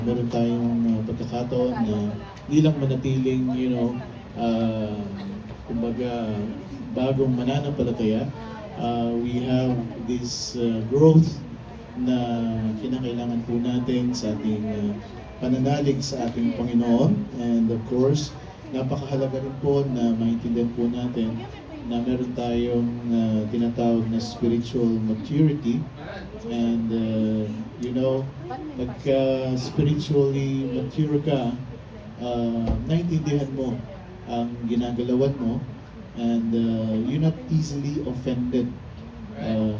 Meron tayong pagkakataon na hindi lang manatiling, kumbaga, bagong mananampalataya. We have this growth na kinakailangan po natin sa ating pananalig sa ating Panginoon. And of course, napakahalaga rin po na maintindihan po natin na meron tayong tinatawag na spiritual maturity. And pagka spiritually mature ka, naintindihan mo ang ginagalawan mo, and you're not easily offended.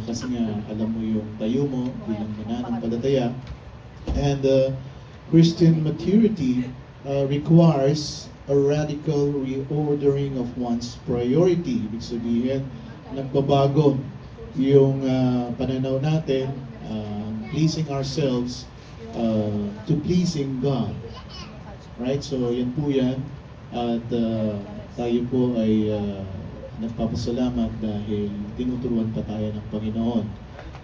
Kasi nga, alam mo yung tayo mo bilang mananampalataya. And Christian maturity requires a radical reordering of one's priority. Ibig sabihin, nagbabago yung pananaw natin, pleasing ourselves to pleasing God. Right? So, yan po yan. At tayo po ay nagpapasalamat dahil tinuturuan pa tayo ng Panginoon.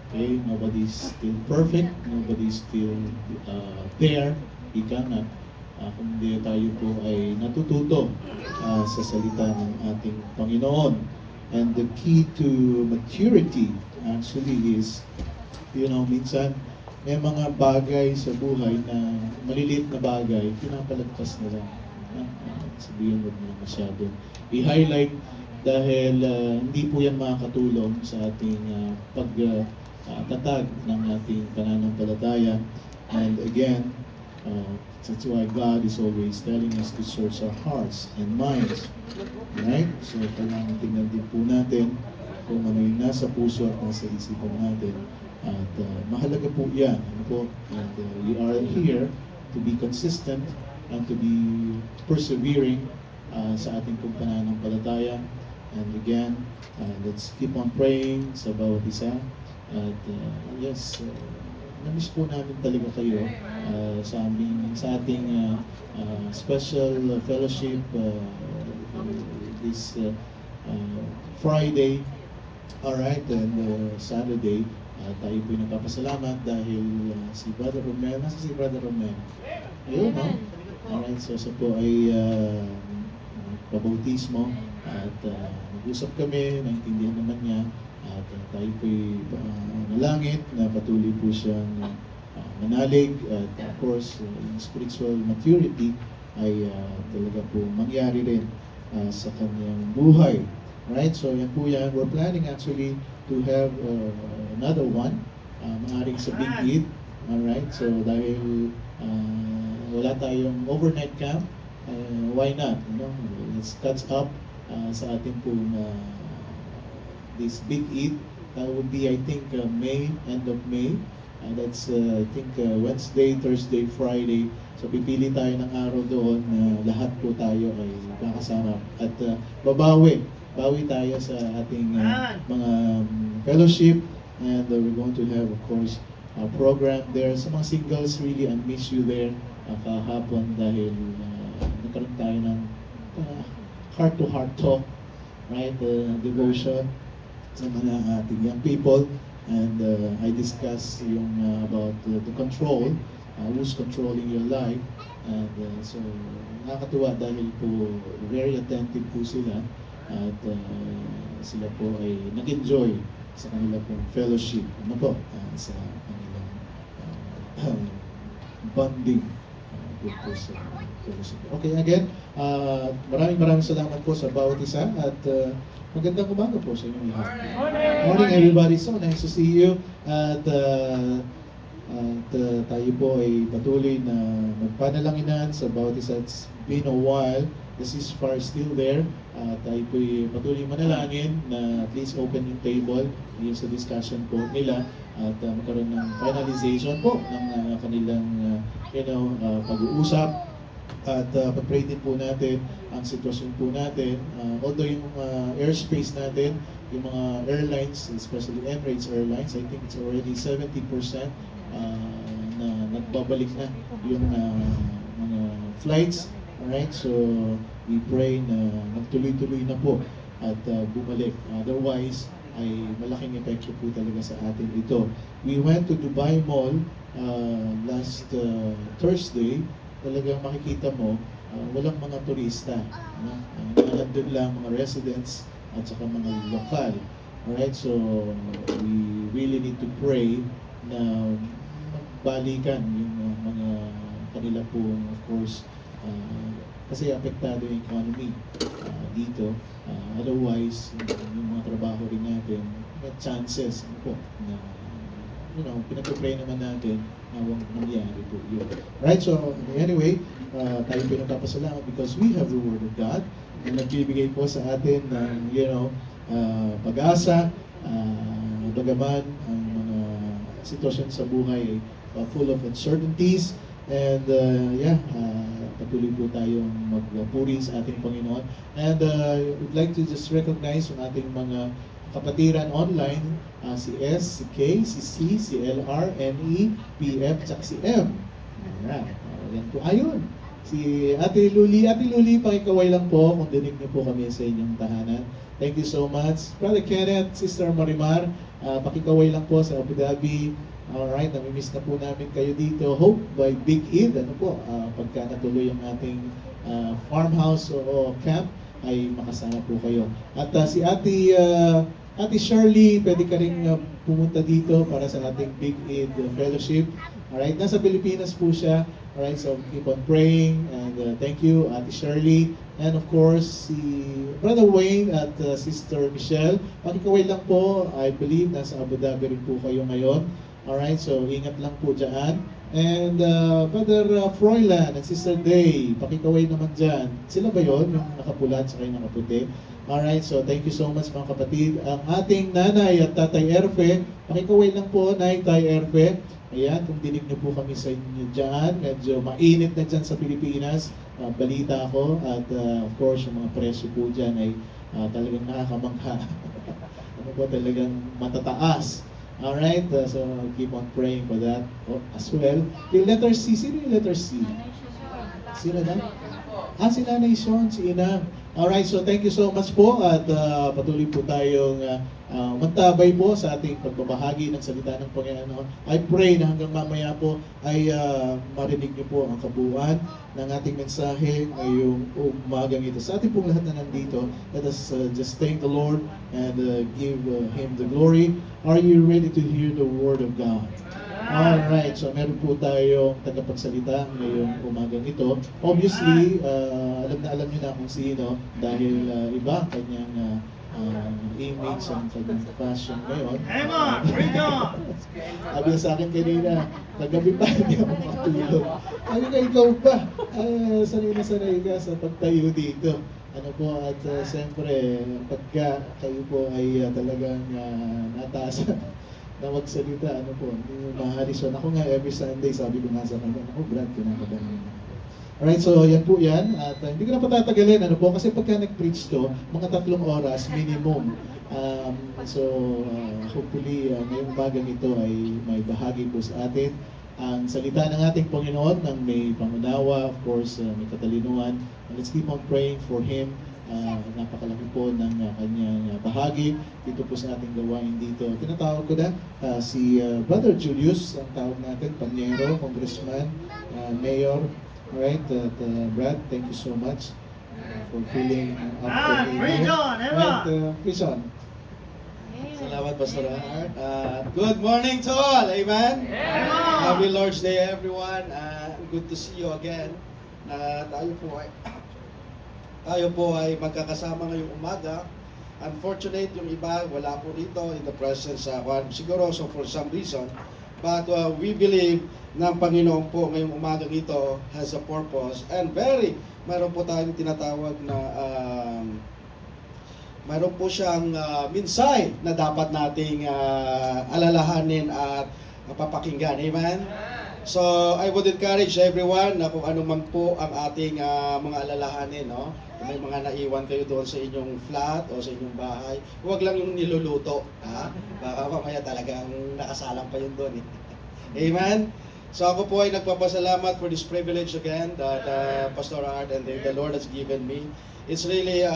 Okay? Nobody's still perfect. Nobody's still there. Ika nga. Kundi tayo po ay natututo sa salita ng ating Panginoon. And the key to maturity actually is, minsan may mga bagay sa buhay na maliliit na bagay, pinapalagpas nila. Sabihin mo na masyado i-highlight dahil hindi po yan makakatulong sa ating pagtatag ng ating pananampalataya. And again, that's why God is always telling us to search our hearts and minds. Right? So, kailangan tingnan din po natin kung ano yung nasa puso at nasa isipan natin. At mahalaga po yan. And we are here to be consistent and to be persevering sa ating pananampalataya. And again, let's keep on praying sa bawat isa. At yes, namiss po namin talaga kayo sa ating special fellowship this Friday, alright, and Saturday. Tayo po nagpapasalamat dahil si Brother Romel, nasa si Brother Romel? Ayun, no? Alright, so siya po ay pabautismo at nag-usap kami, naintindihan naman niya. At tayo po'y nalangit na patuloy po siyang manalig. At of course, yung spiritual maturity ay talaga po mangyari rin sa kanyang buhay. Right? So yan po yan. We're planning actually to have another one. Maaring sa Big Eat. Alright? So dahil wala tayong overnight camp, why not? Let's catch up sa ating pong this Big Eat. That would be, I think, May, end of May. That's, I think, Wednesday, Thursday, Friday. So, pipili tayo ng araw doon na lahat po tayo ay kakasama. At bawi tayo sa ating mga fellowship. And we're going to have, of course, a program there. Sa mga singles, really, I miss you there kahapon dahil nagkaroon tayo ng heart-to-heart talk, right? Devotion sa mga ating young people, and I discussed yung about the control, who's controlling your life, and so nakakatuwa dahil po very attentive po sila at sila po ay nag-enjoy sa kanilang pong fellowship, sa kanilang bonding po sa fellowship. Okay, again, maraming salamat po sa bawat isa at magandang umaga po sa inyong lahat. Morning everybody, so nice to see you. At tayo po ay patuloy na magpanalanginan sa bawat isa. It's been a while. The ceasefire is still there. Tayo po ay patuloy manalangin na at least open yung table yung sa discussion po nila at magkaroon ng finalization po ng kanilang pag-uusap. At pag-pray din po natin ang sitwasyon po natin. Although yung airspace natin, yung mga airlines, especially Emirates Airlines, I think it's already 70% na nagbabalik na yung mga flights. Alright, so we pray na magtuloy-tuloy na po at bumalik. Otherwise, ay malaking epekto po talaga sa atin ito. We went to Dubai Mall last Thursday. Talagang makikita mo, walang mga turista. Nandun lang mga residents at saka mga lokal. Alright, so we really need to pray na magbalikan yung mga kanila po, of course, kasi apektado yung economy dito. Otherwise, yung mga trabaho rin natin, may chances po na pinag-pray naman natin na huwag mangyari po yun. Right, so anyway, tayo pinagpapasalamat because we have the Word of God na nagbibigay po sa atin ng, pag-asa, bagaman ang mga sitwasyon sa buhay ay full of uncertainties, and patuloy po tayong magpuri sa ating Panginoon. And we'd like to just recognize yung ating mga kapatiran online, si S, si K, si C, si LR, NE, PF, tsaka si M. Ayan, yan po. Ayun, si Ate Luli. Ate Luli, pakikaway lang po kung dinig niyo po kami sa inyong tahanan. Thank you so much. Brother Kenneth, Sister Marimar, pakikaway lang po sa Abu Dhabi. Alright, namimiss na po namin kayo dito. Hope by Big Id, pagka natuloy yung ating farmhouse o camp, ay makasama po kayo. At si Ate Shirley, pwede ka rin pumunta dito para sa ating Big Id Fellowship. Alright, nasa Pilipinas po siya. Alright, so keep on praying, and thank you, Ate Shirley. And of course, si Brother Wayne at Sister Michelle. Pakikaway lang po, I believe nasa Abu Dhabi rin po kayo ngayon. Alright, so ingat lang po dyan. And Brother Froilan and Sister Day, pakikaway naman dyan. Sila ba yon yung nakapula at saka yung nakaputi? Alright, so thank you so much mga kapatid. Ang ating nanay at tatay Erfe, pakikaway lang po, Nay, Tay Erfe. Ayan, kung dinig niyo po kami sa inyo dyan, medyo mainit na dyan sa Pilipinas, balita ako. At of course, yung mga presyo po dyan ay talagang nakakamangha. Ano po, talagang matataas. Alright, so keep on praying for that as well. Yung letter C, sino yung letter C? Sino na? Si Nanay Sean, si Ina. Alright, so thank you so much po at patuloy po tayong magtabay po sa ating pagbabahagi ng salita ng Panginoon. I pray na hanggang mamaya po ay marinig niyo po ang kabuuan ng ating mensahe ngayong umagang ito. Sa ating pong lahat na nandito, let us just thank the Lord and give Him the glory. Are you ready to hear the Word of God? Alright, so meron po tayong tagapagsalita ngayong umagang ito. Obviously, alam niyo na kung sino dahil iba kanyang image ang kanyang fashion ngayon. Sabi sa akin kanina, nagabi pa hindi ako makatulog. Sabi ka, ikaw pa. Sanay na sanay ka sa pagtayo dito. Ano po, at siyempre, pagka kayo po ay talagang nataasan na magsalita, ano po, hindi mo mahalis. Ako nga, every Sunday, sabi ko nga sa kanya, ako, Brad, kinakabahan. Alright, so yan po yan. At hindi ko na patatagalin, ano po, kasi pagka nag-preach to, mga 3 oras minimum. Hopefully, ngayong bagang ito ay may bahagi po sa atin ang salita ng ating Panginoon ng may pangunawa, of course, may katalinuhan. And let's keep on praying for Him. Napakalaki po ng kanyang bahagi dito po sa ating gawain dito. Tinatawag ko na si Brother Julius, ang tawag natin, Panyero, Congressman, Mayor. Alright, Brad, thank you so much for filling up for me. Prison. Salamat, Pastor Art. Good morning to all, amen? Happy Lord's Day, everyone. Good to see you again. Tayo po ay magkakasama ngayong umaga. Unfortunate, yung iba wala po rito in the presence siguro so for some reason. But we believe na ang Panginoon po ngayong umagang ito has a purpose and mayroon po tayong tinatawag na mayroon po siyang minsay na dapat nating alalahanin at papakinggan. Amen? So, I would encourage everyone na kung ano man po ang ating mga alalahanin, no? Kung may mga naiwan kayo doon sa inyong flat o sa inyong bahay, huwag lang yung niluluto. Ha? Baka mamaya talagang nakasalang pa yun doon. Amen? So ako po ay nagpapasalamat for this privilege again that Pastor Art and the Lord has given me. It's really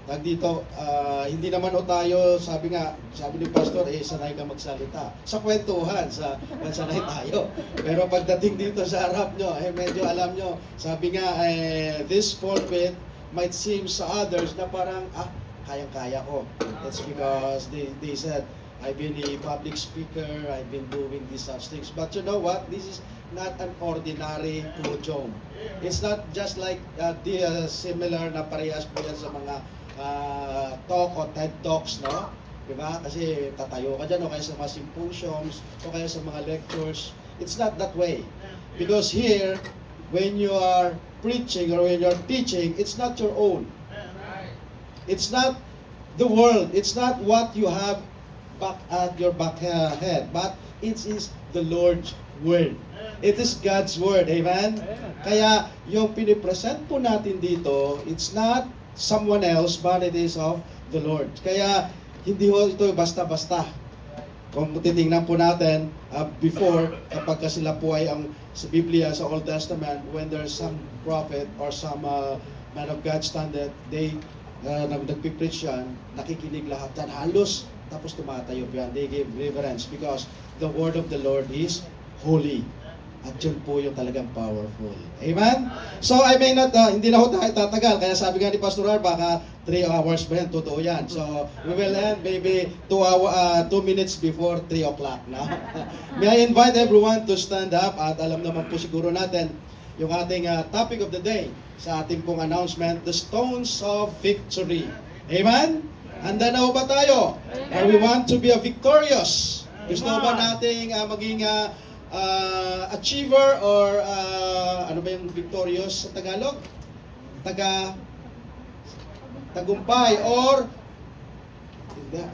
hindi naman o tayo, sabi ni Pastor, sanay ka magsalita. Sa kwentuhan, sanay tayo. Pero pagdating dito sa harap nyo, medyo alam nyo, sabi nga, this pulpit might seem sa others na parang, kayang-kaya ko. That's because they said, I've been a public speaker, I've been doing these such things. But you know what? This is not an ordinary podium. It's not just like similar na parehas po yan sa mga talk o TED Talks, no? Diba? Kasi tatayo ka dyan o kaya sa mga symposiums o kaya sa mga lectures. It's not that way. Because here, when you are preaching or when you're teaching, it's not your own. It's not the world. It's not what you have back at your back head. But it is the Lord's Word. It is God's Word. Amen? Kaya yung pinipresent po natin dito, it's not someone else, but it is of the Lord. Kaya hindi ho ito basta-basta. Kung titingnan po natin, before, kapag sila po ay sa Biblia, sa Old Testament, when there's some prophet or some man of God standard, they nagpipreach yan, nakikinig lahat yan, halos, tapos tumatayo yan. They give reverence because the word of the Lord is holy. At yun po yung talagang powerful. Amen? So, I may not, hindi na ho tayo tatagal. Kaya sabi nga ni Pastor Ar, baka 3 hours ba yan? Totoo yan. So, we will end maybe 2 minutes before 3 o'clock na. May I invite everyone to stand up at alam naman po siguro natin yung ating topic of the day sa ating pong announcement, the Stones of Victory. Amen? Handa na ho ba tayo? Or we want to be a victorious? Gusto ba nating maging achiever or ano ba yung victorious sa Tagalog? Tagumpay or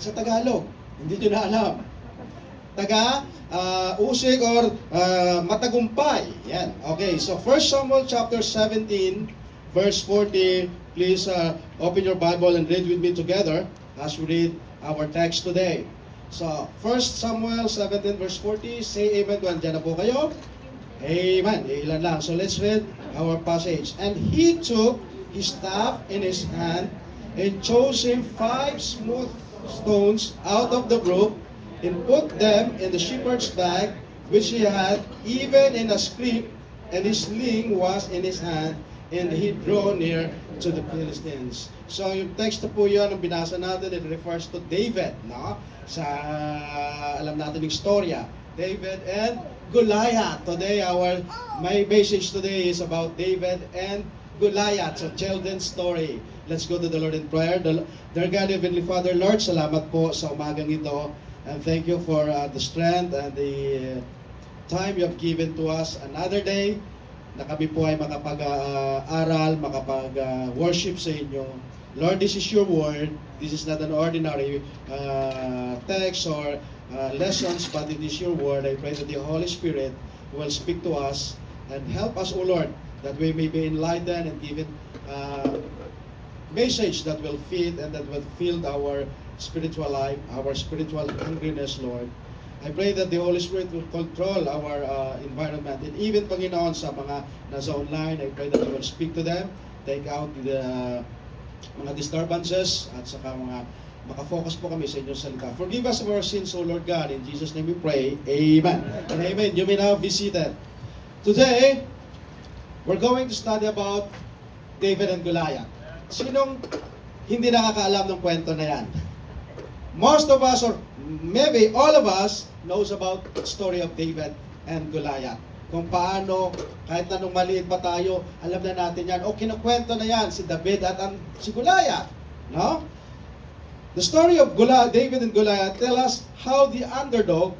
sa Tagalog, hindi nyo na alam. Usig or matagumpay. Yan. Okay, so 1 Samuel chapter 17 verse 40. Please open your Bible and read with me together as we read our text today. So, 1 Samuel 17 verse 40, say amen kung andyan na po kayo. Amen. Ilan lang. So, let's read our passage. And he took his staff in his hand and chose him 5 smooth stones out of the brook and put them in the shepherd's bag which he had, even in a scrip, and his sling was in his hand, and he drew near to the Philistines. So, yung text po yun, ang binasa natin, it refers to David, no? Sa alam natin yung storya, David and Goliath. Today, my message today is about David and Goliath. So, children's story. Let's go to the Lord in prayer. Dear God, Heavenly Father, Lord, salamat po sa umagang ito. And thank you for the strength and the time you have given to us another day na kami po ay makapag-aral, makapag-worship sa inyo. Lord, this is your word. This is not an ordinary text or lessons, but it is your word. I pray that the Holy Spirit will speak to us and help us, O Lord, that we may be enlightened and given message that will feed and that will fill our spiritual life, our spiritual hungriness, Lord. I pray that the Holy Spirit will control our environment. And even, Panginoon, sa mga nasa online, I pray that you will speak to them, take out the mga disturbances, at saka makafocus po kami sa inyong salita. Forgive us of our sins, O Lord God. In Jesus' name we pray. Amen. And amen. You may now be seated. Today, we're going to study about David and Goliath. Sinong hindi nakakaalam ng kwento na yan? Most of us, or maybe all of us, knows about the story of David and Goliath. Kung paano, kahit anong maliit pa tayo, alam na natin yan. O kinukwento na yan, si David at si Goliath. No? The story of David and Goliath tell us how the underdog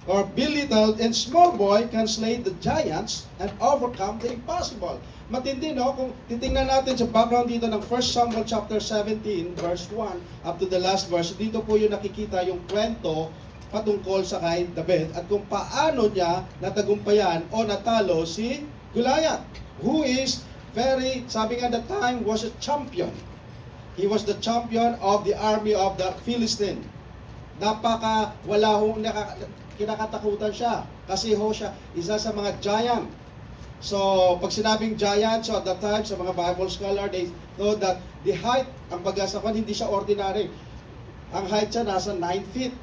or belittled and small boy can slay the giants and overcome the impossible. Matindi, no? Kung titingnan natin sa background dito ng 1 Samuel chapter 17 verse 1 up to the last verse, dito po yung nakikita yung kwento patungkol sa kay David at kung paano niya natagumpayan o natalo si Goliath, who is sabi nga that time, was a champion. He was the champion of the army of the Philistine. Wala hong kinakatakutan siya kasi siya isa sa mga giant So, pag sinabing giant, so at that time, sa mga Bible scholar, they know that the height, ang bagasakan, hindi siya ordinary. Ang height siya nasa 9 feet.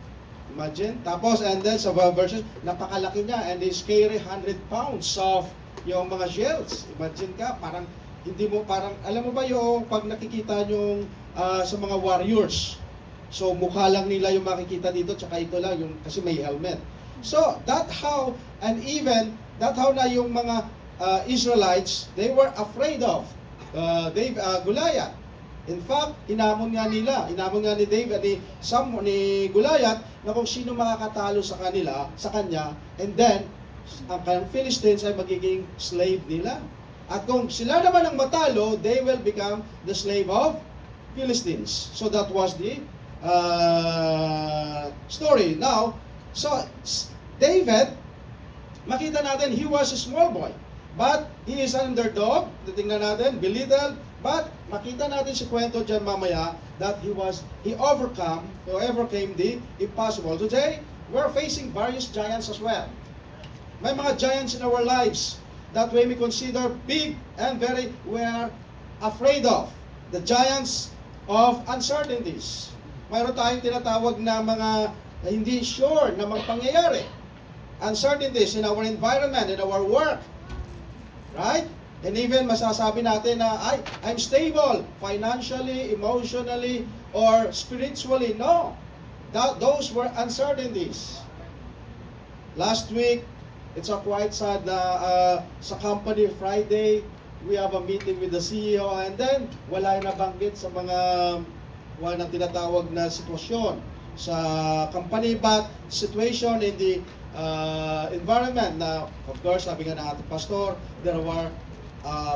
Imagine. Tapos, and then sa verses, napakalaki niya, and is carry 100 pounds of yung mga shells. Imagine ka, parang, hindi mo, parang, alam mo ba yung pag nakikita yung sa mga warriors, so mukha lang nila yung makikita dito, tsaka ito lang, yung, kasi may helmet. So, that how, and even, that how na yung mga Israelites, they were afraid of Goliath. In fact, inamon nga ni David, ni Goliath, na kung sino makakatalo sa kanila, sa kanya, and then, ang Philistines ay magiging slave nila. At kung sila naman ang matalo, they will become the slave of Philistines. So that was the story. Now, so David, makita natin, he was a small boy. But he is an underdog. Tingnan natin, belittled. But makita natin si kwento dyan mamaya that he overcame the impossible. Today, we're facing various giants as well. May mga giants in our lives that way we consider big and we are afraid of. The giants of uncertainties. Mayroon tayong tinatawag na mga hindi sure na mga pangyayari. Uncertainties in our environment, in our work. Right? And even masasabi natin na, I'm stable financially, emotionally, or spiritually. No. Those were uncertainties. Last week, it's a quite sad na sa company Friday, we have a meeting with the CEO and then wala na banggit sa mga na tinatawag na sitwasyon sa company but situation in the environment na of course sabi nga ng ating pastor, there were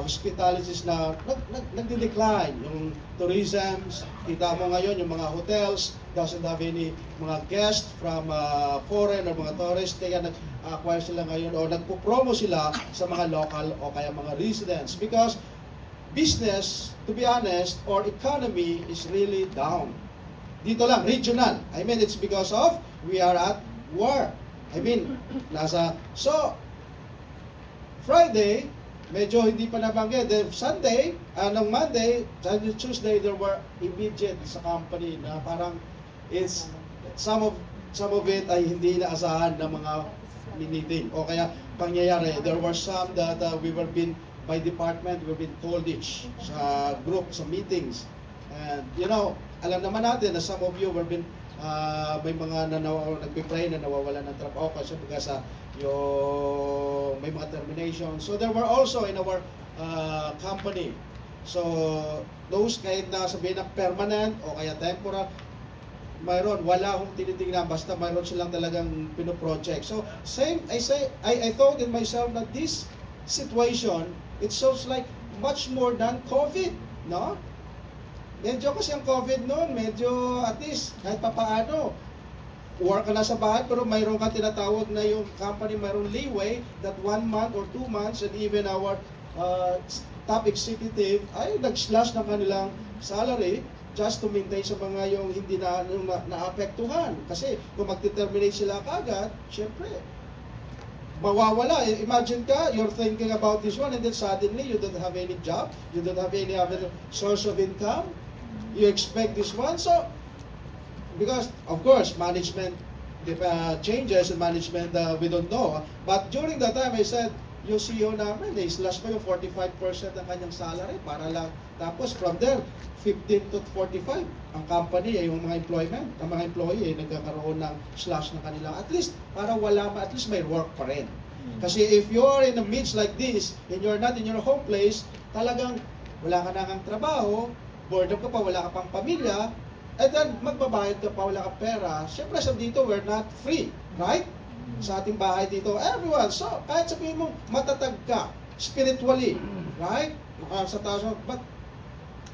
hospitalities na nagde-decline. Yung tourism, kita mo ngayon yung mga hotels doesn't have any mga guests from foreign or mga tourists, kaya nag-acquire sila ngayon o nagpo-promo sila sa mga local o kaya mga residents because business, to be honest, or economy is really down. Dito lang, regional. I mean, it's because of we are at war. I mean, so, Friday, medyo hindi pa nabanggit. Then Sunday, nung Monday, Tuesday, there were immediate sa company na parang it's some of it ay hindi inaasahan ng mga meeting o kaya pangyayari. There were some that we were been by department, we've been told each sa group, sa meetings. And you know, alam naman natin na some of you were been may mga nagpipray na nawawalan ng trabaho kasi sa yung may mga termination. So there were also in our company. So those kahit na sabihin na permanent o kaya temporary, mayroon, wala akong tinitingnan, basta mayroon silang talagang pinoproject. So same, I thought in myself that this situation, it sounds like much more than COVID, no? Medyo kasi ang COVID noon, medyo at least kahit papaano, work ka na sa bahay pero mayroon ka tinatawag na yung company mayroon leeway that 1 month or 2 months and even our top executive ay nag-slash ng kanilang salary just to maintain sa mga yung hindi naapektuhan. Kasi kung magte-terminate sila kagad, syempre, mawawala. Imagine ka, you're thinking about this one and then suddenly you don't have any job, you don't have any other source of income, you expect this one. So, because, of course, management changes and management, we don't know. But during that time, I said, yung CEO namin, slash pa yung 45% ng kanyang salary para lang. Tapos from there, 15 to 45 ang company, yung mga employee, nagkakaroon ng slash ng kanilang. At least, para at least may work pa rin. Kasi if you are in a midst like this, and you're not in your home place, talagang wala ka nang trabaho, boredom ka pa, wala ka pang pamilya, and then magbabayad ka pa, wala ka pera. Siyempre sa dito, we're not free, right? Sa ating bahay dito, everyone. So, kahit sabihin mo, matatag ka, spiritually, right? Sa taas, but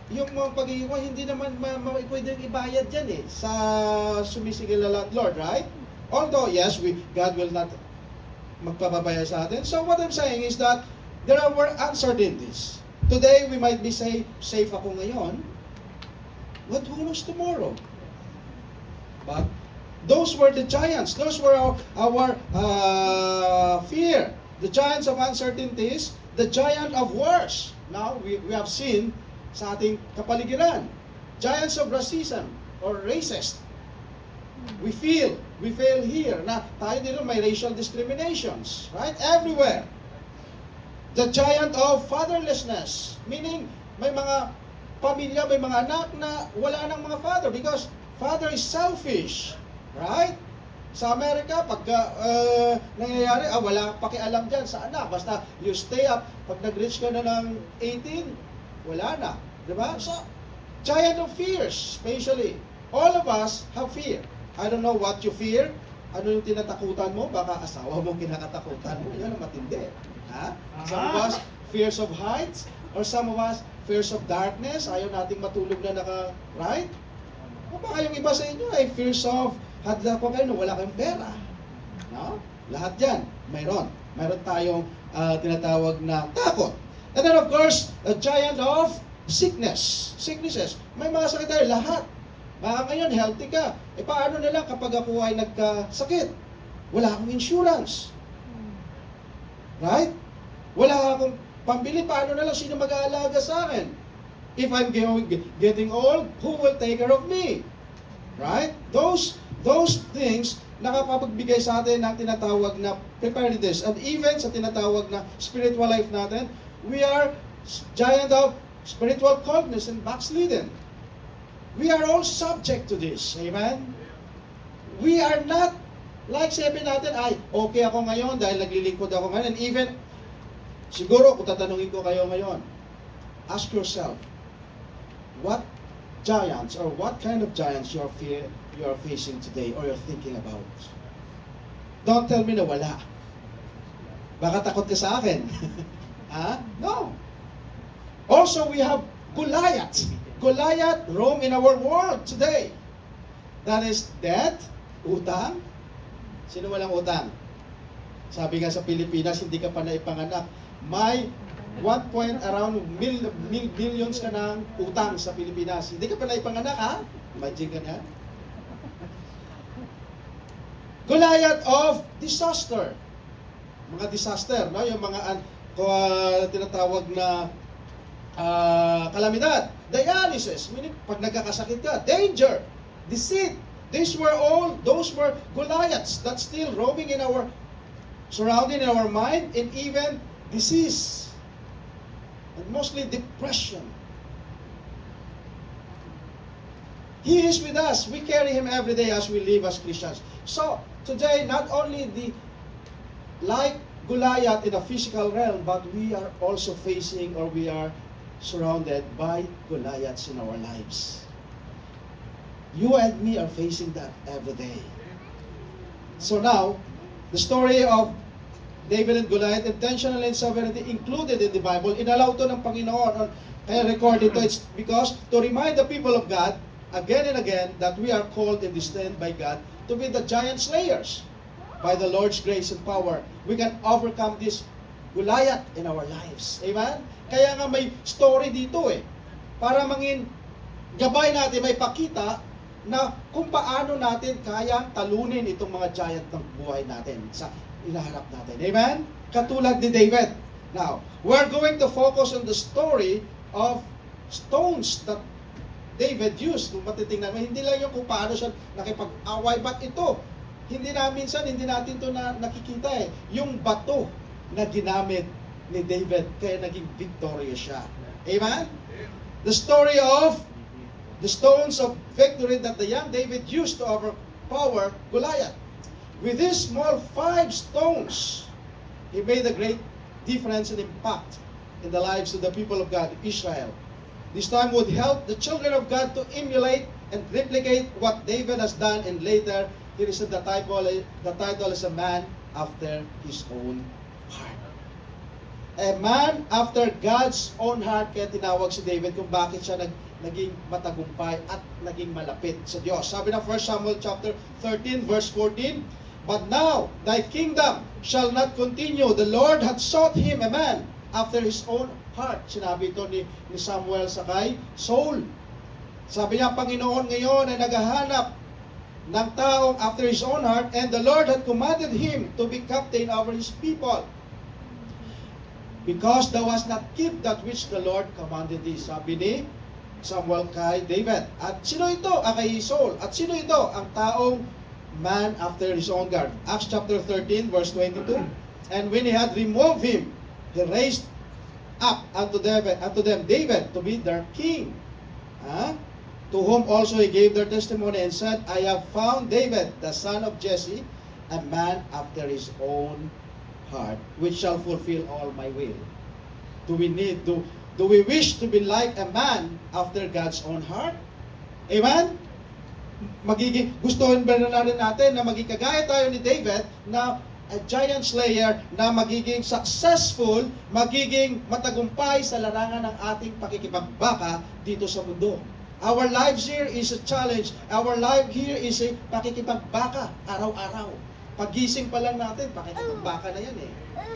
yung mga pagiging mo, hindi naman pwedeng ibayad yan sa sumisigil na landlord, right? Although, yes, God will not magpapabaya sa atin. So, what I'm saying is that there were uncertainties. Today, we might be safe ako ngayon, but who knows tomorrow? But those were the giants. Those were our fear. The giants of uncertainties the giant of wars. Now, we have seen sa ating kapaligiran, giants of racism or racist. We feel here na tayo dito may racial discriminations, right? Everywhere. The giant of fatherlessness, meaning may mga pamilya, may mga anak na wala ng mga father because father is selfish, right? Sa Amerika, pagka nangyayari, wala pakialam dyan sa anak. Basta you stay up, pag nag-reach ka na ng 18, wala na. Diba? So, giant of fears, especially. All of us have fear. I don't know what you fear. Ano yung tinatakutan mo? Baka asawa mo kinakatakutan mo. Yan ang matindi. Ha? Some of us, fears of heights. Or some of us, fears of darkness. Ayaw nating matulog na right? O baka yung iba sa inyo ay fears of hadla pa kayo, wala kayong pera. No? Lahat yan, mayroon. Mayroon tayong tinatawag na takot. And then of course, a giant of sicknesses. May mga sakit tayo, lahat. Baka ngayon, healthy ka. E paano na lang kapag ako ay nagkasakit? Wala akong insurance. Right? Wala akong pambili. Paano na lang sino mag-aalaga sa akin? If I'm getting old, who will take care of me? Right? Those things nakapagbigay sa atin ng tinatawag na preparedness. And even sa tinatawag na spiritual life natin, we are giant of spiritual coldness and backslidden. We are all subject to this. Amen? We are not, like sabi natin, ay, okay ako ngayon dahil naglilingkod ako ngayon. And even, siguro, kung tatanungin ko kayo ngayon, ask yourself, what giants or what kind of giants you are facing today or you're thinking about? Don't tell me na wala. Baka takot ka sa akin. No. Also, we have Goliath. Goliath roam in our world today. That is debt, utang. Sino walang utang? Sabi nga sa Pilipinas, hindi ka pa naipanganak. May around billions ka ng utang sa Pilipinas. Hindi ka pa naipanganak, ha? Imagine ka na. Goliath of disaster. Mga disaster, no? Yung mga tinatawag na kalamidad. Dialysis, meaning pag nagkakasakit ka. Danger, deceit. Those were Goliaths that still roaming in our, surrounding in our mind, and even disease. And mostly depression. He is with us. We carry Him every day as we live as Christians. So, today, not only like Goliath in the physical realm, but we are also facing, or we are surrounded by Goliaths in our lives. You and me are facing that every day. So now, the story of David and Goliath, intentional and sovereignty included in the Bible, inalaw to ng Panginoon. Kaya recorded to, it's because to remind the people of God, again and again, that we are called and destined by God to be the giant slayers. By the Lord's grace and power, we can overcome this Goliath in our lives. Amen? Kaya nga may story dito para mangin gabay natin, may pakita na kung paano natin kayang talunin itong mga giant ng buhay natin sa inaharap natin. Amen? Katulad ni David. Now, we're going to focus on the story of stones that David used. Kung matitingnan, hindi lang yung kung paano siya nakipag-away, but ito, hindi natin ito nakikita yung bato na ginamit ni David, kaya naging victorious siya. Amen? The story of the stones of victory that the young David used to overpower Goliath. With these small 5 stones, he made a great difference and impact in the lives of the people of God, Israel. This time would help the children of God to emulate and replicate what David has done, and later, he received the title as a man after his own heart. A man after God's own heart, kaya tinawag si David kung bakit siya naging matagumpay at naging malapit sa Diyos. Sabi ng 1 Samuel chapter 13 verse 14, "But now thy kingdom shall not continue. The Lord hath sought him a man after his own heart." Sinabi ito ni Samuel sa kay Saul. Sabi niya, Panginoon ngayon ay naghahanap ng taong after his own heart, and the Lord had commanded him to be captain over his people. because thou hast not keep that which the Lord commanded thee. Sabi ni Samuel kay David. At sino ito? Kay Saul. At sino ito? Ang taong man after his own heart. Acts chapter 13 verse 22. And when he had removed him, he raised up unto them David to be their king. To whom also he gave their testimony and said, I have found David, the son of Jesse, a man after his own heart, which shall fulfill all my will. Do we wish to be like a man after God's own heart? Amen? Gustuhin ba na rin natin na maging kagaya tayo ni David na a giant slayer na magiging successful, magiging matagumpay sa larangan ng ating pakikipagbaka dito sa mundo. Our lives here is a challenge. Our life here is a pakikipagbaka araw-araw. Pagising pa lang natin, pakikipagbaka na yan eh.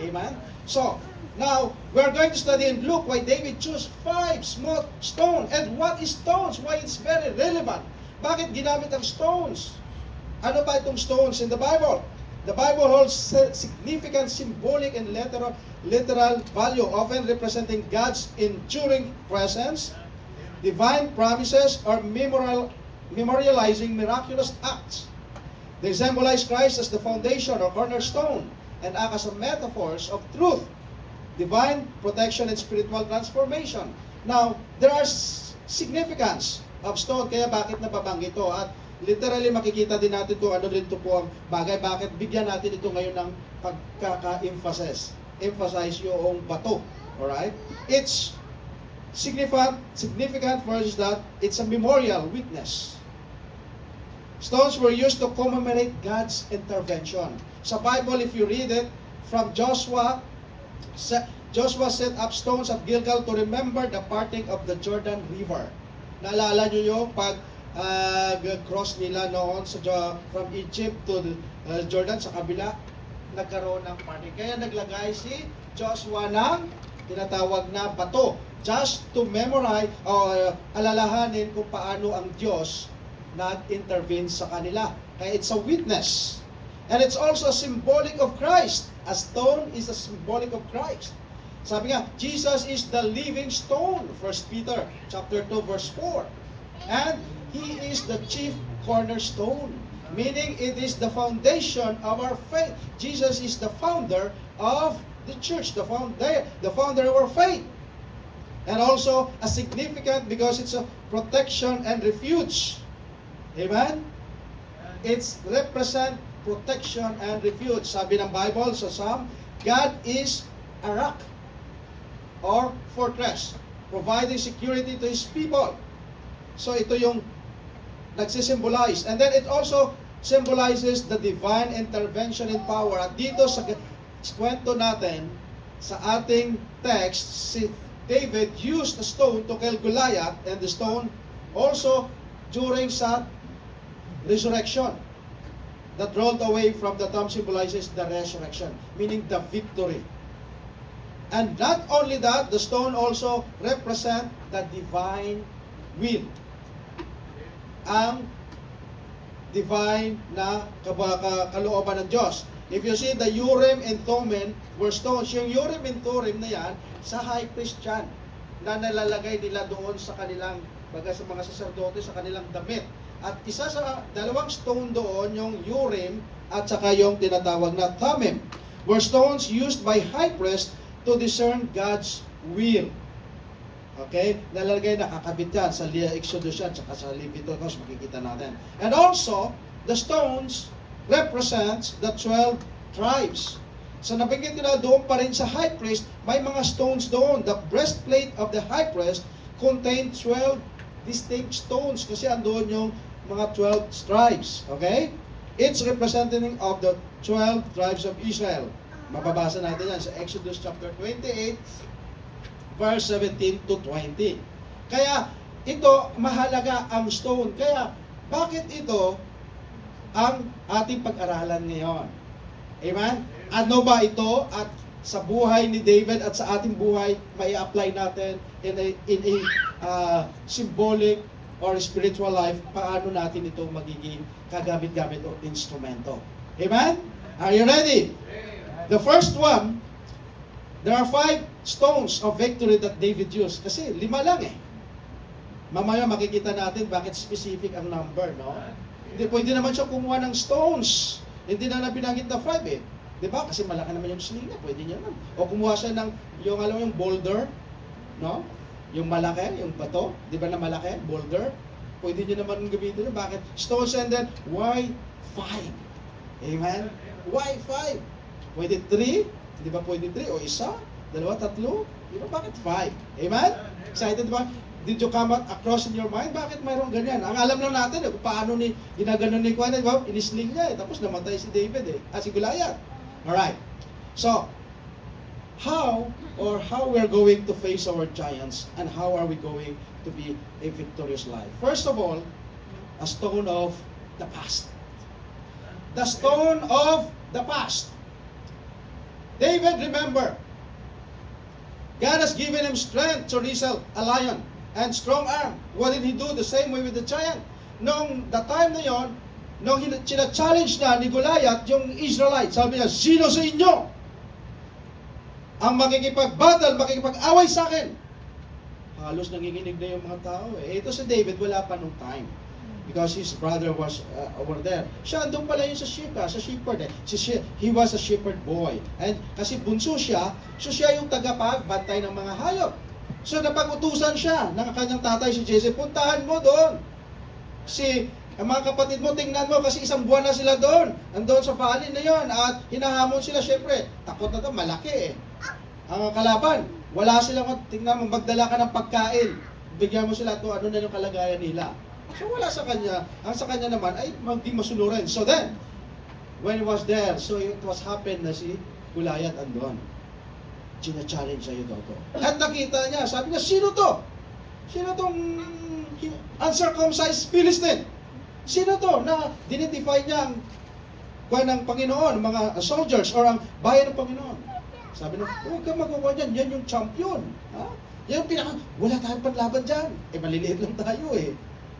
Amen? So, now, we're going to study and look why David chose 5 small stones. And what is stones? Why it's very relevant. Bakit ginamit ang stones? Ano ba itong stones in the Bible? The Bible holds significant symbolic and literal value, often representing God's enduring presence, divine promises, or memorializing miraculous acts. They symbolize Christ as the foundation or cornerstone and act as a metaphors of truth, divine protection, and spiritual transformation. Now, there are significance of stone, kaya bakit nababanggit ito? At literally makikita din natin kung ano rin ito po ang bagay, bakit bigyan natin ito ngayon ng pagkaka-emphasize yung bato. Alright? It's significant versus that it's a memorial witness. Stones were used to commemorate God's intervention. Sa Bible, if you read it, from Joshua set up stones at Gilgal to remember the parting of the Jordan River. Naalala nyo yung cross nila noon from Egypt to Jordan sa kabila, nagkaroon ng parting. Kaya naglagay si Joshua ng tinatawag na bato just to memorize o alalahanin kung paano ang Diyos nag-intervene sa kanila. Kaya it's a witness. And it's also symbolic of Christ. A stone is a symbolic of Christ. Sabi nga, Jesus is the living stone. 1 Peter chapter 2 verse 4. And He is the chief cornerstone. Meaning it is the foundation of our faith. Jesus is the founder of the church, the founder of our faith. And also a significant because it's a protection and refuge. Amen? It's represent protection and refuge. Sabi ng Bible sa Psalm, God is a rock or fortress, providing security to His people. So ito yung nagsisimbolize. And then it also symbolizes the divine intervention and power. At dito sa kwento natin, sa ating text, si David used a stone to kill Goliath, and the stone also during sa resurrection that rolled away from the tomb symbolizes the resurrection, meaning the victory. And not only that, the stone also represent the divine will. Ang divine na kalooban ng Diyos. If you see the Urim and Thummim were stones, yung Urim and Thummim na yan, sa high priest yan, na nalalagay nila doon sa kanilang, baga sa mga saserdote, sa kanilang damit. At isa sa dalawang stone doon, yung Urim at saka yung tinatawag na Thummim, were stones used by high priest to discern God's will. Okay? Nalalagay, nakakabit yan sa Exodus yan, saka sa Leviticus, makikita natin. And also, the stones represents the 12 tribes. So nabanggit ko na doon pa rin sa high priest, may mga stones doon. The breastplate of the high priest contained 12 distinct stones kasi andoon yung mga 12 tribes. Okay? It's representative of the 12 tribes of Israel. Mababasa natin yan sa Exodus chapter 28, verse 17 to 20. Kaya ito, mahalaga ang stone. Kaya bakit ito ang ating pag-aralan ngayon? Amen? Ano ba ito? At sa buhay ni David at sa ating buhay, may apply natin in a symbolic or spiritual life, paano natin ito magiging kagamit-gamit o instrumento. Amen? Are you ready? The first one, there are 5 stones of victory that David used. Kasi 5 lang eh. Mamaya makikita natin bakit specific ang number, no? Hindi, pwede naman siya kumuha ng stones. Hindi na binanggit na 5 eh. Di ba? Kasi malaki naman yung sling niya, pwede niya naman. O kumuha siya ng, yung alam mo yung boulder, no? Yung malaki, yung bato, di ba na malaki, boulder? Pwede niya naman gamitin. Bakit? Stones, and then, why 5? Amen? Why 5? Pwede 3? Di ba pwede 3? O isa? 2, 3? Di ba bakit 5? Amen? Excited ba? Did you come across in your mind? Bakit mayroong ganyan? Ang alam lang natin, kung paano ginaganon ni Juan, diba? Inisling niya eh. Tapos namatay si David eh. Si Goliath. Alright. So, how we're going to face our giants and how are we going to be a victorious life? First of all, a stone of the past. The stone of the past. David, remember, God has given him strength to wrestle a lion and strong arm. What did he do? The same way with the giant. Nung the time na yon, nung challenge na ni Goliath yung Israelite, sabi niya, sino sa inyo ang makikipag-battle, makikipag-away sa akin? Halos nanginginig na yung mga tao eh. Ito si David, wala pa nung time. Because his brother was over there. Siya, doon pala yun sa shepherd eh. He was a shepherd boy. And kasi bunso siya, so siya yung tagapagbantay ng mga hayop. So napag-utusan siya ng kanyang tatay si Jesse, puntahan mo doon. Ang mga kapatid mo, tingnan mo kasi 1 buwan na sila doon. Andoon sa valley na yon at hinahamon sila. Siyempre, takot na to, malaki eh. Ang kalaban, wala silang, tingnan mo, magdala ka ng pagkain. Bigyan mo sila to, ano na yung kalagayan nila. So wala sa kanya. Ang sa kanya naman ay hindi masunurin. So then, when he was there, so it was happened na si Goliath andon. China-challenge sa'yo daw to. At nakita niya, sabi niya, sino to? Sino tong uncircumcised Philistine? Sino to na dinidefy niya ang kuha ng Panginoon, mga soldiers or ang bayan ng Panginoon? Sabi niya, huwag ka magkukuha dyan, yan yung champion. Ha? Yan yung wala tayong panlaban dyan. Eh, maliliit lang tayo eh.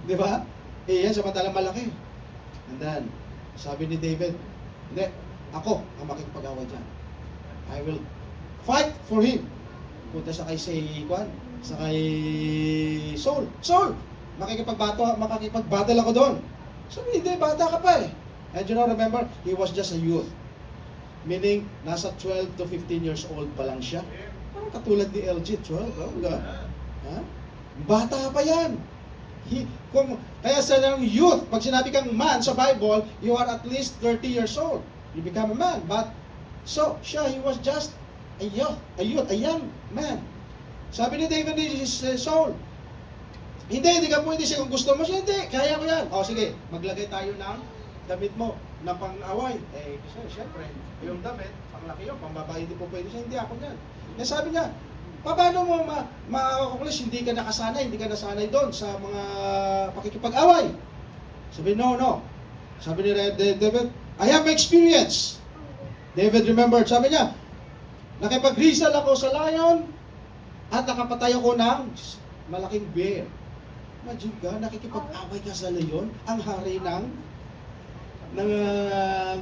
Di ba? Eh, yan samantalang malaki. And then, sabi ni David, hindi, ako ang makikipag-away dyan. I will fight for him. Punta sa kay Saul. Saul, makikipag-battle ako doon. Sabi, hindi, bata ka pa eh. And you know, remember, he was just a youth. Meaning, nasa 12 to 15 years old pa lang siya. Parang katulad ni LG, 12. Ha? Bata pa yan. Kaya sa youth, pag sinabi kang man sa Bible, you are at least 30 years old. You become a man. But, so, siya, he was just a young man. Sabi ni David ni Saul, hindi ka pwede siya kung gusto mo siya, hindi, kaya ko yan. O sige, maglagay tayo ng damit mo na pang-away. Eh, kasi syempre, yung damit, panglaki yun, pambabae, hindi po pwede siya, hindi ako yan. Eh sabi niya, paano mo ma-accomplish, hindi ka nasanay doon sa mga pakikipag-away. Sabi, no. Sabi ni David, I have experience. David remembered, sabi niya, nakipag-wrestle ako sa lion at nakapatay ako ng malaking bear. Imagine ka, nakikipag-away ka sa leon, ang hari ng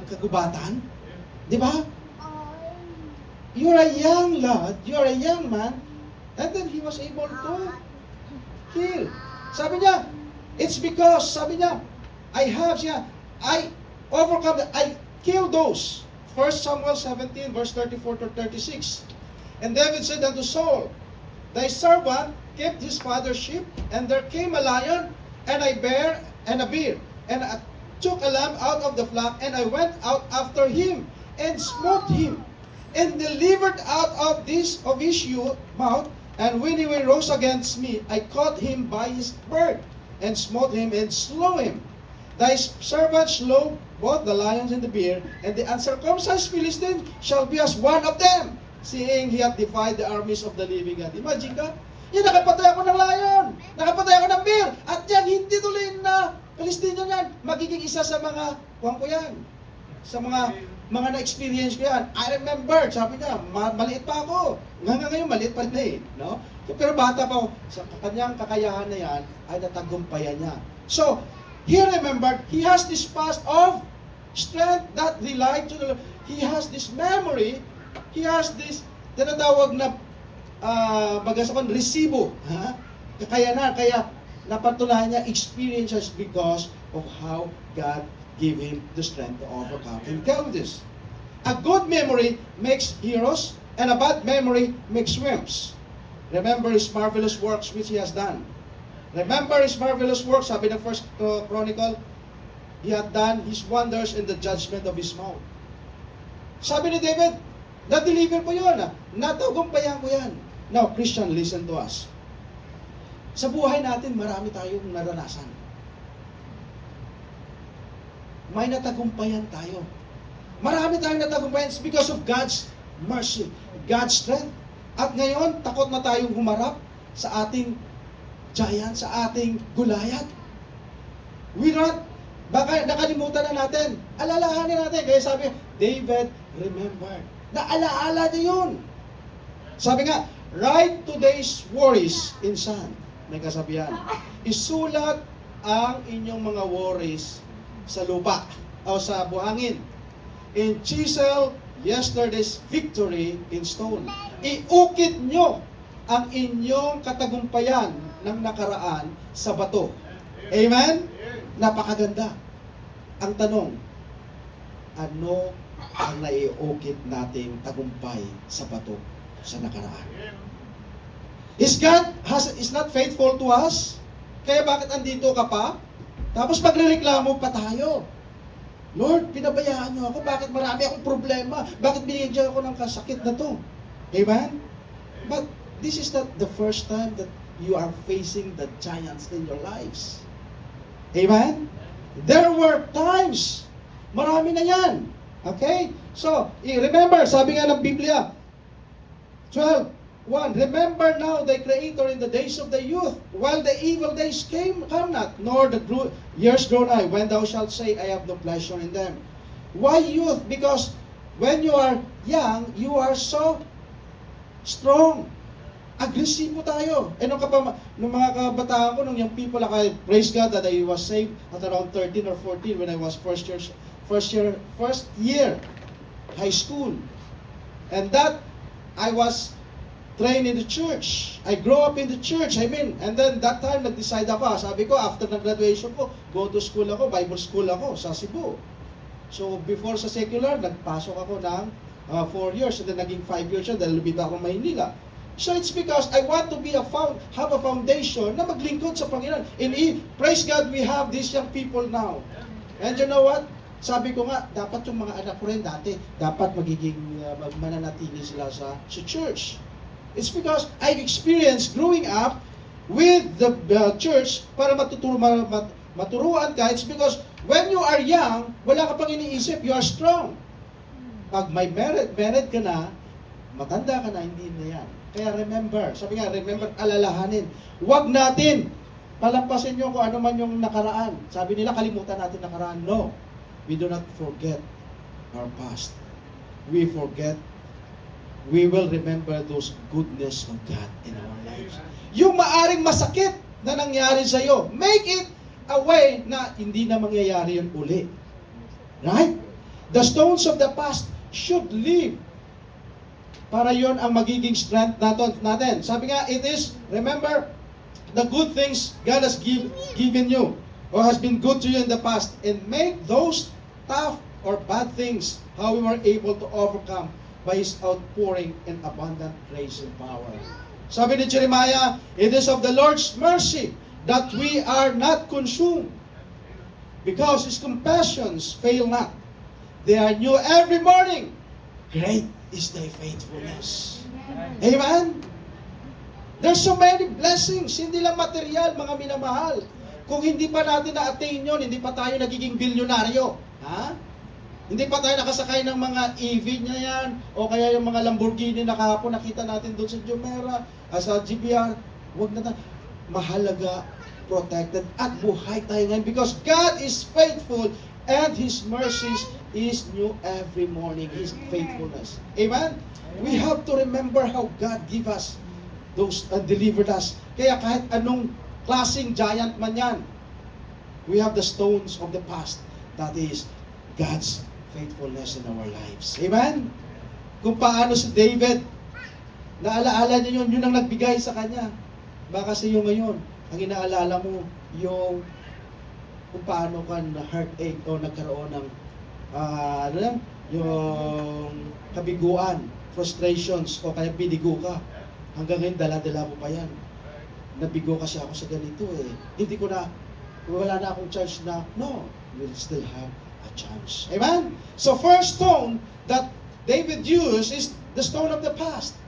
kagubatan. Di ba? You're a young lad, you're a young man, and then he was able to kill. Sabi niya, it's because, sabi niya, I overcome, I kill those. 1 Samuel 17, verse 34 to 36. And David said unto Saul, thy servant kept his father's sheep, and there came a lion, and a bear, and I took a lamb out of the flock, and I went out after him, and smote him, and delivered out of his mouth, and when he rose against me, I caught him by his beard, and smote him, and slew him. Thy servant slew both the lions and the bear, and the uncircumcised Philistine shall be as one of them, seeing he hath defied the armies of the living God. Imagine ka, nakapatay ako ng lion, nakapatay ako ng bear, at yan, hindi tuloy na Palestinian yan, magiging isa sa mga, kuhan ko yan, sa mga na-experience ko yan. I remember, sabi niya, maliit pa ako. Hanggang ngayon, maliit pa rin no? Pero bata pa ako, sa kanyang kakayahan na yan, ay natagumpayan niya. So, he remembered, he has this past of strength that relied to the Lord. He has this memory, he has this tinatawag na bagasakon, resibo. Ha? Kakayanan, kaya napatunayan niya experiences because of how God gave him the strength to overcome difficulties. A good memory makes heroes, and a bad memory makes wimps. Remember his marvelous works which he has done. Remember his marvelous works, sabi ng First Chronicle, he had done his wonders in the judgment of his mouth. Sabi ni David, na-deliver ko yun, natagumpayan ko yan. Now, Christian, listen to us. Sa buhay natin, marami tayong naranasan. May natagumpayan tayo. Marami tayong natagumpayan. It's because of God's mercy, God's strength. At ngayon, takot na tayong humarap sa ating giant, sa ating Goliath. We not, baka nakalimutan na natin. Alalahanin natin. Kaya sabi, David remembered. Naalaala niya yun. Sabi nga, write today's worries in sand. May kasabihan. Isulat ang inyong mga worries sa lupa o sa buhangin. And chisel yesterday's victory in stone. Iukit nyo ang inyong katagumpayan ng nakaraan sa bato. Amen? Napakaganda. Ang tanong, ano ang naiukit nating tagumpay sa bato sa nakaraan? Is not faithful to us? Kaya bakit andito ka pa? Tapos magrereklamo pa tayo. Lord, pinabayaan niyo ako. Bakit marami akong problema? Bakit binigyan ako ng kasakit na to? Amen? But this is not the first time that you are facing the giants in your lives. Amen? There were times. Marami na yan. Okay? So, remember, sabi nga ng Biblia, 12:1, remember now thy Creator in the days of the youth, while the evil days come not, nor the years draw nigh, when thou shalt say, I have no pleasure in them. Why youth? Because when you are young, you are so strong. Agresibo tayo. Nung mga kabataan ko, nung young people, I praise God that I was saved at around 13 or 14 when I was first year high school. And that, I was trained in the church. I grew up in the church. And then that time, nag-decide ako. Sabi ko, after ng graduation ko, go to school ako, Bible school ako sa Cebu. So, before sa secular, nagpasok ako ng 4 years. And then naging 5 years siya dahil lumita ako Maynila. So, it's because I want to have a foundation na maglingkod sa Panginoon. Praise God, we have these young people now. And you know what? Sabi ko nga, dapat yung mga anak ko rin dati, dapat mananatili sila sa church. It's because I've experienced growing up with the church para maturuan ka. It's because when you are young, wala ka pang iniisip, you are strong. Pag may merit ka na, matanda ka na, hindi na yan. Kaya remember, sabi nga, remember, alalahanin. Huwag natin palampasin nyo kung ano man yung nakaraan. Sabi nila, kalimutan natin nakaraan. No, we do not forget our past. We will remember those goodness of God in our lives. Yung maaring masakit na nangyari sa iyo, make it a way na hindi na mangyayari yun uli. Right? The stones of the past should live. Para yon ang magiging strength natin. Sabi nga, it is, remember, the good things God has given you or has been good to you in the past, and make those tough or bad things how we were able to overcome by His outpouring and abundant grace and power. Sabi ni Jeremiah, it is of the Lord's mercy that we are not consumed, because His compassions fail not. They are new every morning. Great is thy faithfulness. Amen? There's so many blessings, hindi lang material, mga minamahal. Kung hindi pa natin na-attain yun, hindi pa tayo nagiging bilyonaryo. Ha? Hindi pa tayo nakasakay ng mga EV niya yan, o kaya yung mga Lamborghini na kahapon nakita natin doon sa Jumeirah, sa GBR. Huwag na tayo. Mahalaga, protected, at buhay tayo ngayon because God is faithful and His mercies is new every morning. His faithfulness. Amen? We have to remember how God give us those delivered us. Kaya kahit anong klaseng giant man yan, we have the stones of the past. That is God's faithfulness in our lives. Amen? Kung paano si David Naalaala niyo yun ang nagbigay sa kanya. Baka sa iyo ngayon, ang inaalala mo, yung kung paano ka na heartache o nagkaroon ng ano yan, yung kabiguan, frustrations, o kaya binigo ka. Hanggang ngayon, dala-dala mo pa yan. Nabigo kasi ako sa ganito eh. Hindi ko na, wala na akong chance na, no, we'll still have a chance. Amen? So first stone that David used is the stone of the past.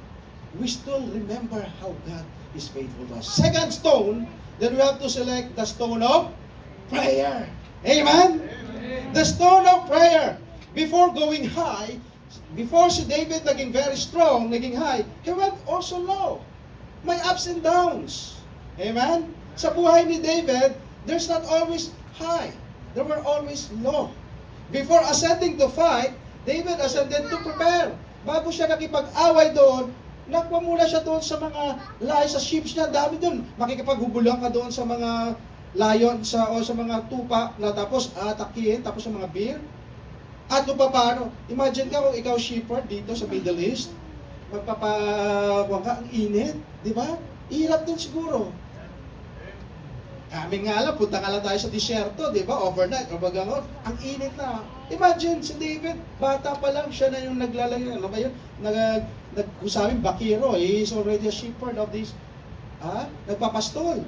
We still remember how God is faithful to us. Second stone, then we have to select the stone of prayer. Amen? The stone of prayer. Before going high, before si David naging very strong, naging high, he went also low. May ups and downs. Amen? Sa buhay ni David, there's not always high. There were always low. Before ascending to fight, David ascended to prepare. Bago siya nakipag-away doon, nagpa muna siya doon sa mga lahi, sa sheep niya, dami doon. Makikipaghubulan ka doon sa mga lion, sa mga tupa, na tapos atakihin, tapos sa mga bear. At kung paano, imagine ka kung ikaw shepherd dito sa Middle East, magpapakuha ka, ang init, di ba? Ihirap din siguro. Kami nga lang, punta ka lang tayo sa disyerto, di ba? Overnight, o bagangon, ang init na. Imagine, si David, bata pa lang, siya na yung naglalagay, ano ba yun? Kung sa amin, bakiro, he is already a shepherd of this, nagpapastol.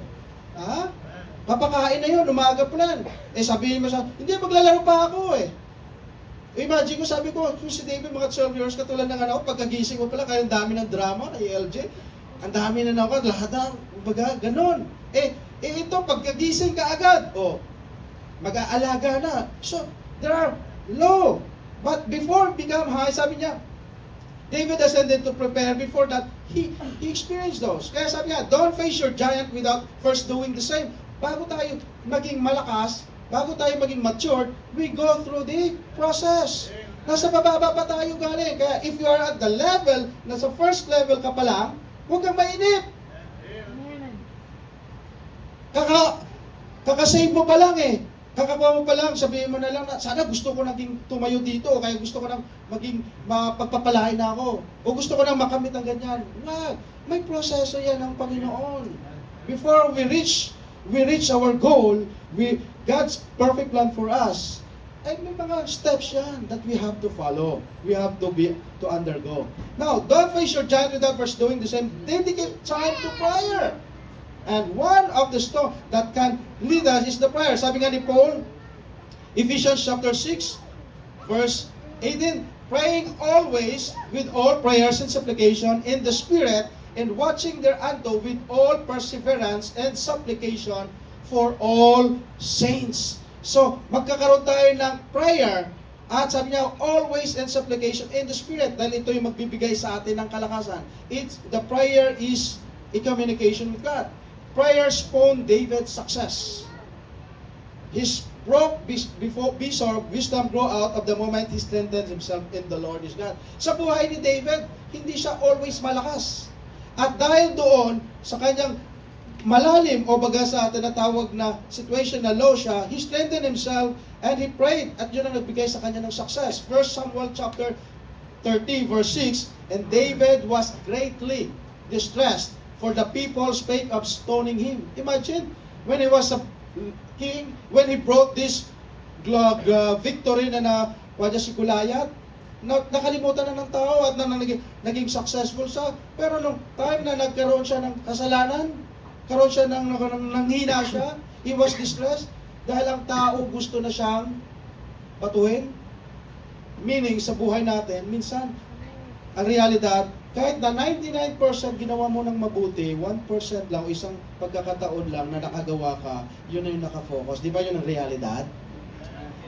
Papakain na yun, umaga pa lang. Sabihin mo sa, hindi, maglalaro pa ako eh. Imagine ko, sabi ko, kung si David, mga 12 years, katulad ng anak ko, pagkagising mo pala, kaya ang dami ng drama, na LJ, ang dami na ako, lahat na, baga, ganun. Ito, pagkagising ka agad, mag-aalaga na. So, there are low. But before become high, sabi niya, David ascended to prepare. Before that, he experienced those. Kaya sabi niya, don't face your giant without first doing the same. Bago tayo maging malakas, bago tayo maging matured, we go through the process. Nasa bababa pa tayo galing. Kaya if you are at the level, nasa first level ka pa lang, huwag kang mainip. Kakasave mo pa lang eh. Kakakuha mo pa lang, sabihin mo na lang na, sana gusto ko naging tumayo dito, o kaya gusto ko nang maging mapagpapalain na ako, o gusto ko nang makamit ng ganyan. Wag. May proseso yan ng Panginoon. Before we reach our goal, God's perfect plan for us, ay may mga steps yan that we have to follow. We have to undergo. Now, don't face your giant without first doing the same. Dedicate time to prayer. And one of the stone that can lead us is the prayer. Sabi nga ni Paul, Ephesians chapter 6, verse 18, praying always with all prayers and supplication in the Spirit, and watching thereunto with all perseverance and supplication for all saints. So, magkakaroon tayo ng prayer, at sabi niya, always and supplication in the Spirit, dahil ito yung magbibigay sa atin ng kalakasan. The prayer is a communication with God. Prayer spawned David's success. His wisdom grew out of the moment he strengthened himself in the Lord his God. Sa buhay ni David, hindi siya always malakas. At dahil doon, sa kanyang malalim o baga sa tinatawag na situation na low siya, he strengthened himself and he prayed. At yun ang nagbigay sa kanya ng success. 1 Samuel chapter 30 verse 6, and David was greatly distressed, for the people spake of stoning him. Imagine, when he was a king, when he brought this victory na si Goliath, nakalimutan na ng tao at naging successful siya. Pero nung time na nagkaroon siya ng kasalanan, karoon siya nanghina siya, he was distressed dahil ang tao gusto na siyang batuhin. Meaning, sa buhay natin, minsan, ang realidad, kahit na 99% ginawa mo ng mabuti, 1% lang, o isang pagkakataon lang na nakagawa ka, yun na yung nakafocus. Di ba yun ang realidad?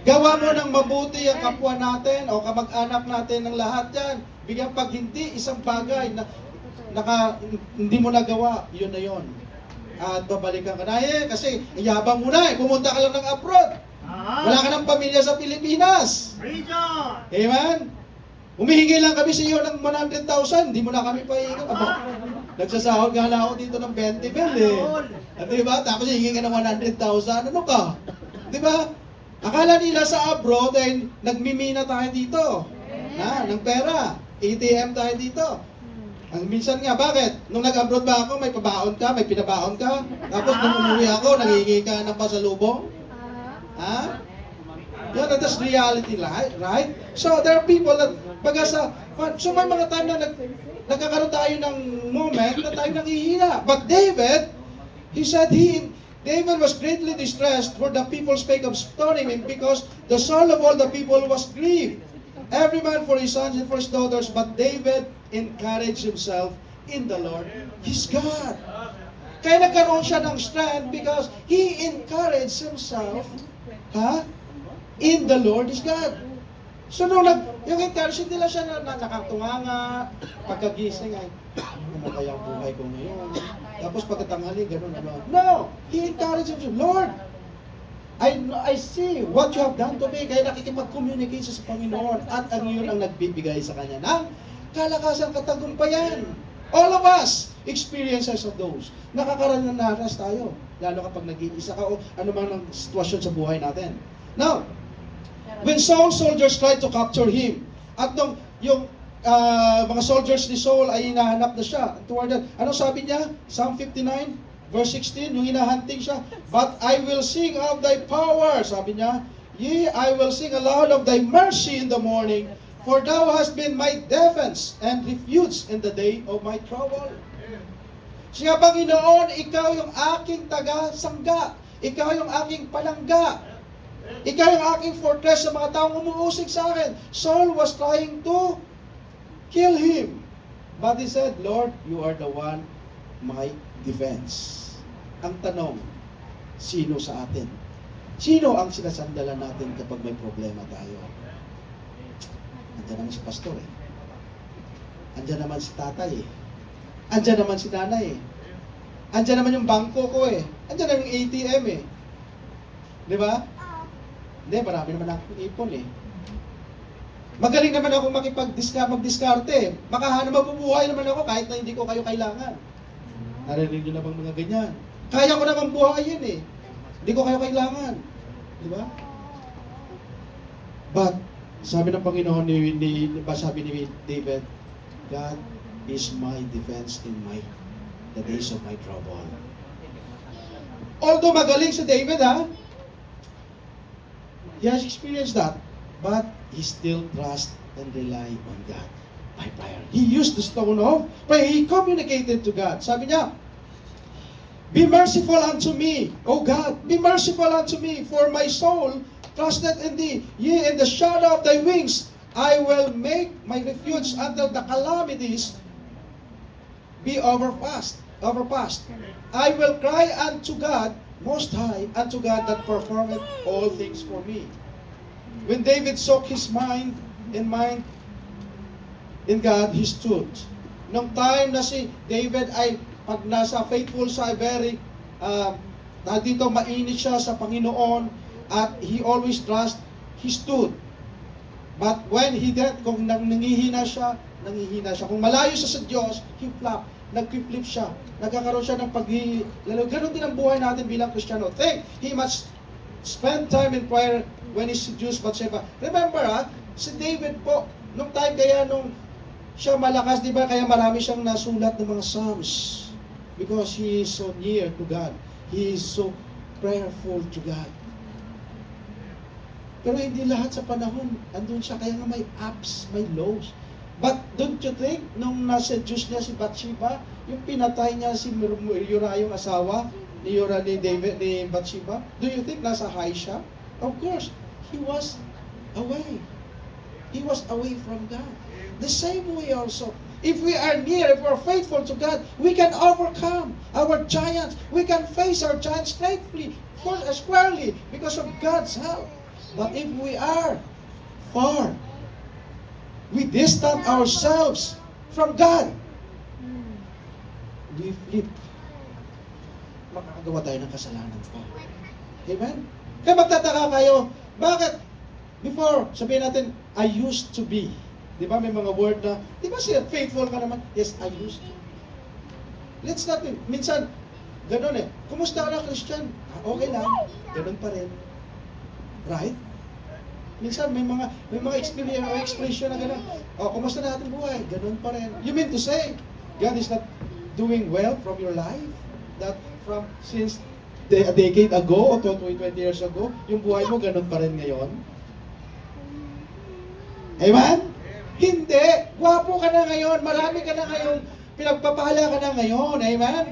Gawa mo ng mabuti ang kapwa natin o kamag-anak natin ng lahat yan. Bigyan pag hindi isang bagay na hindi mo nagawa, yun na yun. At babalikan ka na kasi yabang mo na pumunta ka lang ng abroad. Wala ka ng pamilya sa Pilipinas. Amen? Humihingi lang kami sa iyo ng 100,000, hindi mo na kami pahingi. Nagsasahod nga lang ako dito ng 20 mil eh. Diba? Tapos hihingi ka ng 100,000, ano ka? Diba? Akala nila sa abroad ay nagmimina tayo dito. Ng pera. ATM tayo dito. Ang minsan nga, bakit? Nung nag-abroad ba ako, may pabaon ka, may pinabaon ka. Tapos nung umuwi ako, nangingi ka ng pasalubong. Ha? Yeah, that's reality, right? So, there are people that, so may mga time na nagkakaroon tayo ng moment na tayo nanghihina. But David, he said David was greatly distressed for the people spake of stoning him because the soul of all the people was grieved. Every man for his sons and for his daughters, but David encouraged himself in the Lord, his God. Kaya nagkaroon siya ng strength because he encouraged himself, in the Lord, his God. So nung yung encouragement nila siya na nakatunganga, pagkagising ay, ano kaya ang buhay ko ngayon? Tapos pagkatanghali, ganun, ano. No! He encouraged himself, Lord, I see what you have done to me. Kaya nakikipag-communicate siya sa Panginoon at ang yun ang nagbibigay sa kanya ng kalakasan, katagumpayan. All of us experiences of those. Nakakaranas tayo. Lalo kapag nag-iisa ka o ano man ang sitwasyon sa buhay natin. Now, when Saul's soldiers tried to capture him, at nung yung mga soldiers ni Saul ay hinahanap na siya, toward that, anong sabi niya? Psalm 59, verse 16, yung hinahunting siya, but I will sing of thy power, sabi niya, yea, I will sing aloud of thy mercy in the morning, for thou hast been my defense and refuge in the day of my trouble. Siya, Panginoon, ikaw yung aking taga-sangga, ikaw yung aking palangga, ikaw yung aking fortress sa mga taong umuusig sa akin. Saul was trying to kill him, but he said, Lord, you are the one my defense. Ang tanong, sino sa atin? Sino ang sinasandalan natin kapag may problema tayo? Andiyan naman si pastor eh. Andiyan naman si tatay eh. Andiyan naman si nanay eh. Andiyan naman yung bangko ko eh. Andiyan naman yung ATM eh. Di ba? Hindi, marami naman akong ipon eh. Magaling naman ako mag-diskarte eh. Makahanap mabubuhay naman ako kahit na hindi ko kayo kailangan. Narinig nyo na bang mga ganyan? Kaya ko naman buhayin eh. Hindi ko kayo kailangan. Di ba? But, sabi ng Panginoon, sabi ni David, God is my defense in the days of my trouble. Although magaling si David, he has experienced that, but he still trust and rely on God by prayer. He used the stone of prayer. He communicated to God. Sabi niya, be merciful unto me, O God, be merciful unto me, for my soul trusted in thee. Yea, in the shadow of thy wings, I will make my refuge until the calamities be overpast. I will cry unto God, Most High, unto God that performeth all things for me. When David soaked his mind in God, he stood. Nung time na si David ay pag nasa faithful siya, very dito mainit siya sa Panginoon at he always trust, he stood. But when he did, kung nangihina siya. Kung malayo siya sa Diyos, he flop. Nag-flip siya. Nagkakaroon siya ng lalo. Ganon din ang buhay natin bilang Kristiyano. He must spend time in prayer when he seduced Bathsheba. Remember si David po, nung time kaya nung siya malakas, di ba, kaya marami siyang nasulat ng mga Psalms. Because he is so near to God. He is so prayerful to God. Pero hindi lahat sa panahon, andun siya, kaya nga may ups, may lows. But don't you think, nung na-seduce niya si Bathsheba, yung pinatay niya si Uriah, yung asawa ni Bathsheba, do you think nasa high siya? Of course, he was away. He was away from God. The same way also, if we are near, if we are faithful to God, we can overcome our giants. We can face our giants squarely because of God's help. But if we are far, we distance ourselves from God, we flip. Makakagawa tayo ng kasalanan pa. Amen? Kaya magtataka kayo, bakit? Before, sabihin natin, I used to be. Di ba may mga word na, di ba siya, faithful ka naman? Yes, I used to. Let's not, minsan, ganun eh. Kumusta ka na, Christian? Okay lang. Ganun pa rin. Right? Minsan, may mga experience o expression na ganun. O, kumusta na ating buhay? Ganun pa rin. You mean to say, God is not doing well from your life? That from since a decade ago o 20 years ago, yung buhay mo ganun pa rin ngayon? Amen? Hindi. Gwapo ka na ngayon. Marami ka na ngayon. Pinagpapala ka na ngayon. Amen?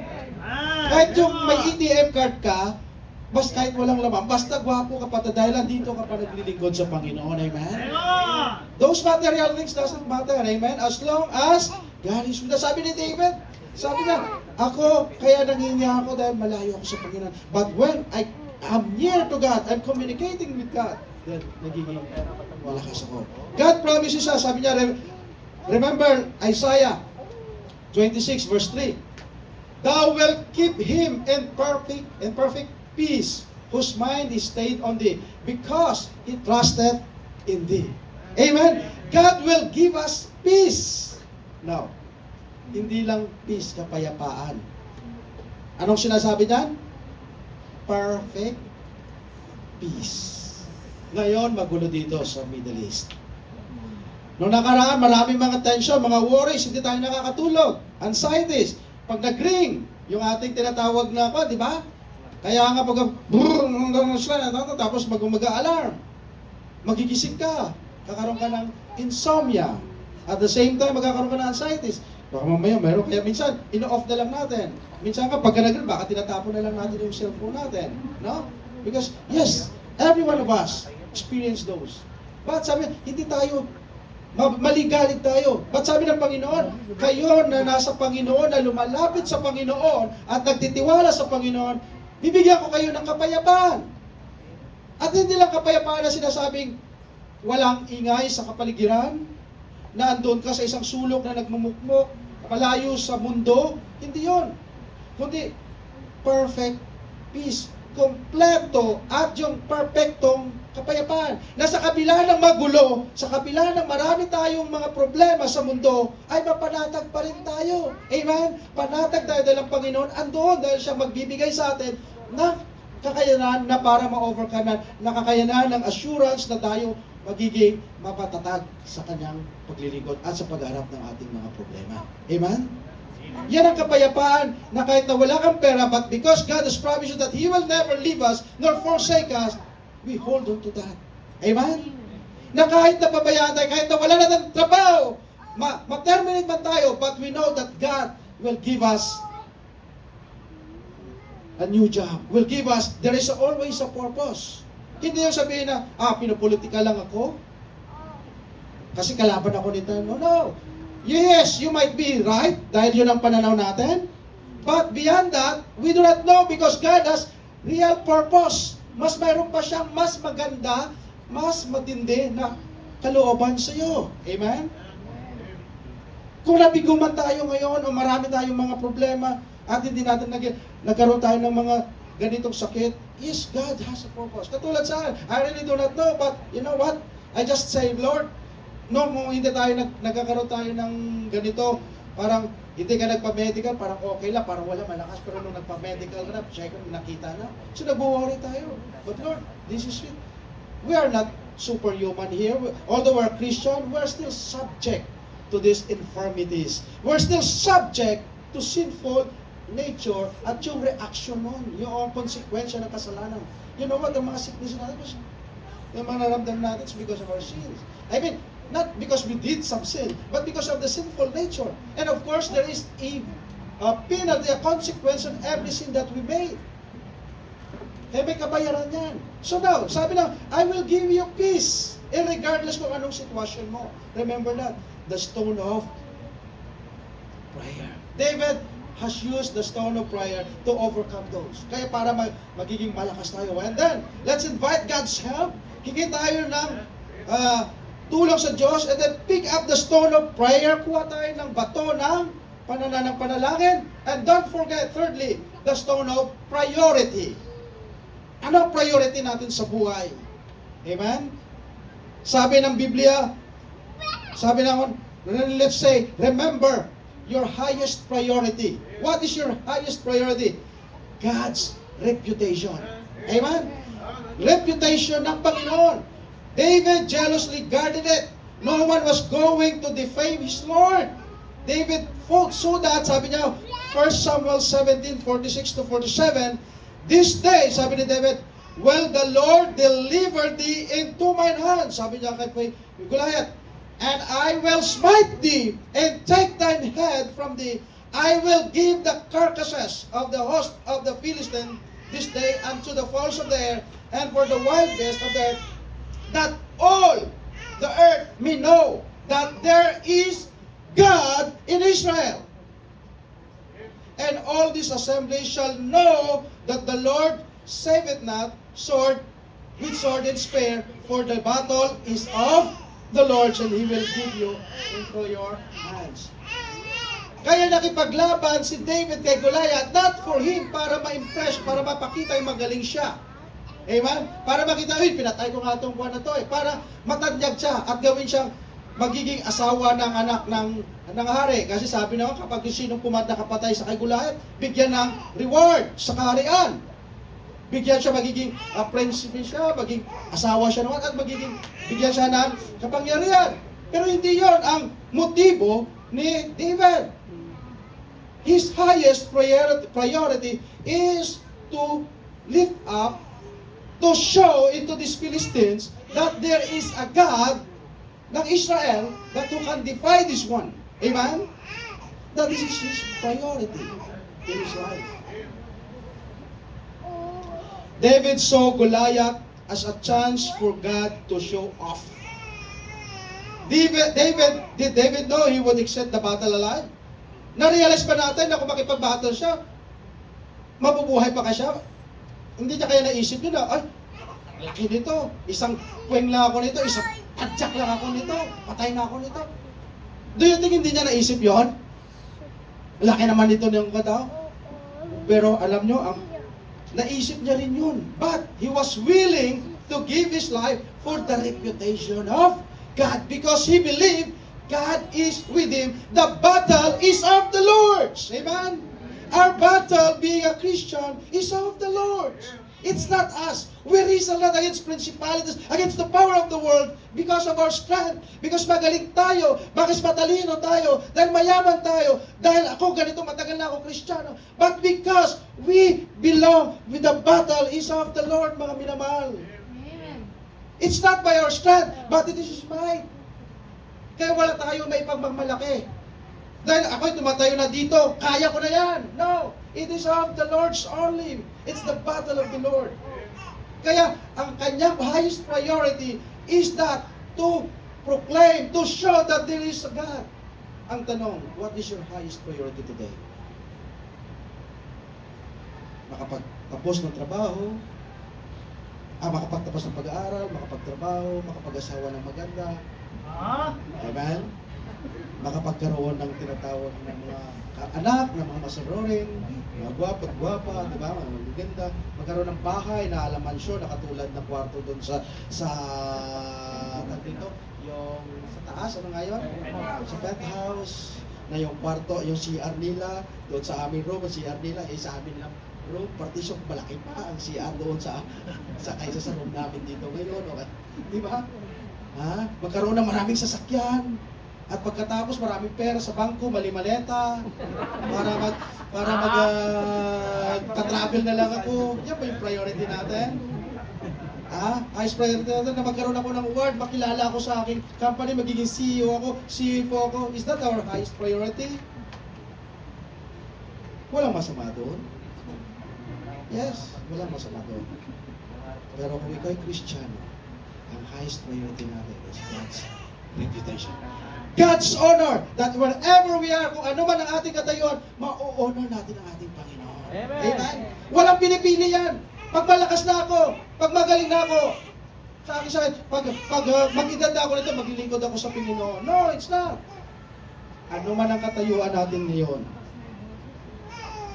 Kahit yung may ATM card ka, basta kahit walang laman, basta gwapo ka pa, dahil dito ka pa naglilingkod sa Panginoon. Amen? Those material things doesn't matter. Amen? As long as God is with us. Sabi ni David, sabi niya, ako, kaya nangingiya ako dahil malayo ako sa Panginoon. But when I am near to God, I'm communicating with God, then nagiging malakas ako. God promises us, sabi niya, remember Isaiah 26 verse 3, Thou wilt keep him in perfect peace, whose mind is stayed on thee, because he trusted in thee. Amen? God will give us peace. Now, hindi lang peace, kapayapaan. Anong sinasabi niyan? Perfect peace. Ngayon, magulo dito sa Middle East. Noong nakaraan, maraming mga tension, mga worries, hindi tayo nakakatulog. Anxieties. Pag nag-ring, yung ating tinatawag na di ba? Kaya nga pag tapos mag-alarm, magigising ka, kakaroon ka ng insomnia. At the same time, magkakaroon ka ng anxieties. Baka mamaya meron, kaya minsan, ino-off na lang natin. Minsan ka, pagka nag-ring, baka tinatapon na lang natin yung cellphone natin. No? Because, yes, every one of us experience those. But sabi, hindi tayo maligalig tayo. Ba't sabi ng Panginoon, kayo na nasa Panginoon, na lumalapit sa Panginoon at nagtitiwala sa Panginoon, bibigyan ko kayo ng kapayapaan. At hindi lang kapayapaan na sinasabing walang ingay sa kapaligiran, na andun ka sa isang sulok na nagmumukmok, malayo sa mundo. Hindi yon. Kundi perfect peace. Kompleto at yung perfectong kapayapaan. Na sa kabila ng magulo, sa kabila ng marami tayong mga problema sa mundo, ay mapanatag pa rin tayo. Amen? Panatag tayo dahil ang Panginoon andoon dahil siya magbibigay sa atin ng kakayanan na para ma-overcome na kakayanan ng assurance na tayo magiging mapatatag sa kanyang paglilingkod at sa pagharap ng ating mga problema. Amen? Yan ang kapayapaan na kahit na wala kang pera, but because God has promised you that He will never leave us nor forsake us, we hold on to that. Amen? Na kahit na pabayaan tayo, kahit na wala na ng trabaho, ma-terminate man tayo, but we know that God will give us a new job. Will give us, there is always a purpose. Hindi yung sabihin na, pinupolitika lang ako, kasi kalaban ako nito. No, no. Yes, you might be right, dahil yun ang pananaw natin. But beyond that, we do not know because God has real purpose. Mas mayroon pa siyang mas maganda, mas matindi na kalooban sa iyo. Amen? Kung nabigo man tayo ngayon o marami tayong mga problema at hindi natin nagkaroon tayo ng mga ganitong sakit, yes, God has a purpose. Katulad sa akin, I really do not know, but you know what? I just say, Lord, no, kung hindi tayo nagkakaroon tayo ng ganito, parang hindi ka nagpa-medical, parang okay lang, parang wala malakas, pero nung nagpa-medical ka na, check mo, nakita na. So nag-worry tayo. But Lord, this is it. We are not superhuman here. Although we're Christian, we're still subject to these infirmities. We're still subject to sinful nature at yung reaction nun, yung konsekwensya ng kasalanan. You know what? Ang mga sickness natin, yung mga naramdaman natin is because of our sins. I mean, not because we did some sin, but because of the sinful nature. And of course, there is a penalty, a consequence on every sin that we made. Kaya may kabayaran yan. So now, sabi na, I will give you peace, regardless kung anong sitwasyon mo. Remember that, the stone of prayer. David has used the stone of prayer to overcome those. Kaya para magiging malakas tayo. And then, let's invite God's help. Hingin tayo ng tulong sa Diyos, and then pick up the stone of prayer. Kuha tayo ng bato ng panalangin. And don't forget, thirdly, the stone of priority. Ano ang priority natin sa buhay? Amen? Sabi ng Biblia, sabi naman, let's say, remember your highest priority. What is your highest priority? God's reputation. Amen? Reputation ng Panginoon. David jealously guarded it. No one was going to defame his Lord. David saw that, sabi niya, 1 Samuel 17:46 to 47, this day, sabi ni David, will the Lord deliver thee into mine hand, sabi niya kay Goliath, and I will smite thee and take thine head from thee. I will give the carcasses of the host of the Philistine this day unto the fowls of the air and for the wild beasts of the earth, that all the earth may know that there is God in Israel. And all this assembly shall know that the Lord saveth not with sword and spear, for the battle is of the Lord's, and He will give you into your hands. Kaya nakipaglaban si David kay Goliath, not for him para ma-impress, para mapakita yung magaling siya. Amen? Para makita, pinatay ko nga itong buwan na to para matanyag siya at gawin siyang magiging asawa ng anak ng hari. Kasi sabi naman, kapag sinong nakapatay sa kay Goliath, bigyan ng reward sa kaharian. Bigyan siya, magiging prinsipe siya, magiging asawa siya naman, at bigyan siya ng kapangyarihan. Pero hindi yon ang motibo ni David. His highest priority is to lift up, to show into these Philistines that there is a God ng Israel that who can defy this one. Amen? That is his priority in his life. David saw Goliath as a chance for God to show off. Did David know he would accept the battle alive? Na-realize ba natin na kung makipag-battle siya, mabubuhay pa ka siya? Hindi niya kaya naisip niya na, ay, laki nito, isang puweng lang ako nito, isang tadyak lang ako nito, patay na ako nito. Do you think hindi niya naisip yon? Laki naman nito ng katao. Pero alam nyo, naisip niya rin yun. But he was willing to give his life for the reputation of God, because he believed God is with him. The battle is of the Lord's. Amen? Our battle, being a Christian, is of the Lord's. It's not us. We wrestle not against principalities, against the power of the world, because of our strength, because magaling tayo, bakit matalino tayo, dahil mayaman tayo, dahil ako ganito, matagal na ako Kristiyano, but because we belong with the battle is of the Lord, mga minamahal. It's not by our strength, but it is His might. Kaya wala tayo may pagmagmalaki. Dahil ako'y tumatayo na dito, kaya ko na yan. No, it is of the Lord's only. It's the battle of the Lord. Kaya ang kanyang highest priority is that to proclaim, to show that there is a God. Ang tanong, what is your highest priority today? Makapagtapos ng trabaho, makapagtapos ng pag-aaral, makapagtrabaho, makapag-asawa ng maganda. Amen? Makapagkaroon ng tinatawag ng mga anak, ng mga masarorin, mga gwapa at gwapa, di ba? Mga magaganda. Magkaroon ng bahay na alamansyon na katulad ng kwarto doon sa dito, yung sa taas, ano nga yun? Sa penthouse, na yung kwarto, yung CR nila, doon sa aming room, ang CR nila, sa amin lang room, partition, malaki pa ang CR doon kaysa sa room namin dito ngayon, okay? Di ba? Magkaroon ng maraming sasakyan, at pagkatapos maraming pera sa bangko, mali-maleta, para mag-travel na lang ako. Yan ba yung priority natin? Highest priority natin na magkaroon ako ng award, makilala ako sa aking company, magiging CEO ako, CFO ako. Is that our highest priority? Walang masama doon. Yes, walang masama doon. Pero kung ikaw ay Kristiyano, ang highest priority natin is God's reputation. God's honor, that wherever we are, kung ano man ang ating katayuan, ma-honor natin ang ating Panginoon. Amen. Amen? Walang pinipili yan. Pag malakas na ako, pag magaling na ako, sa akin, pag mag-edad na ako nito, maglilingkod ako sa Panginoon. No, it's not. Ano man ang katayuan natin ngayon,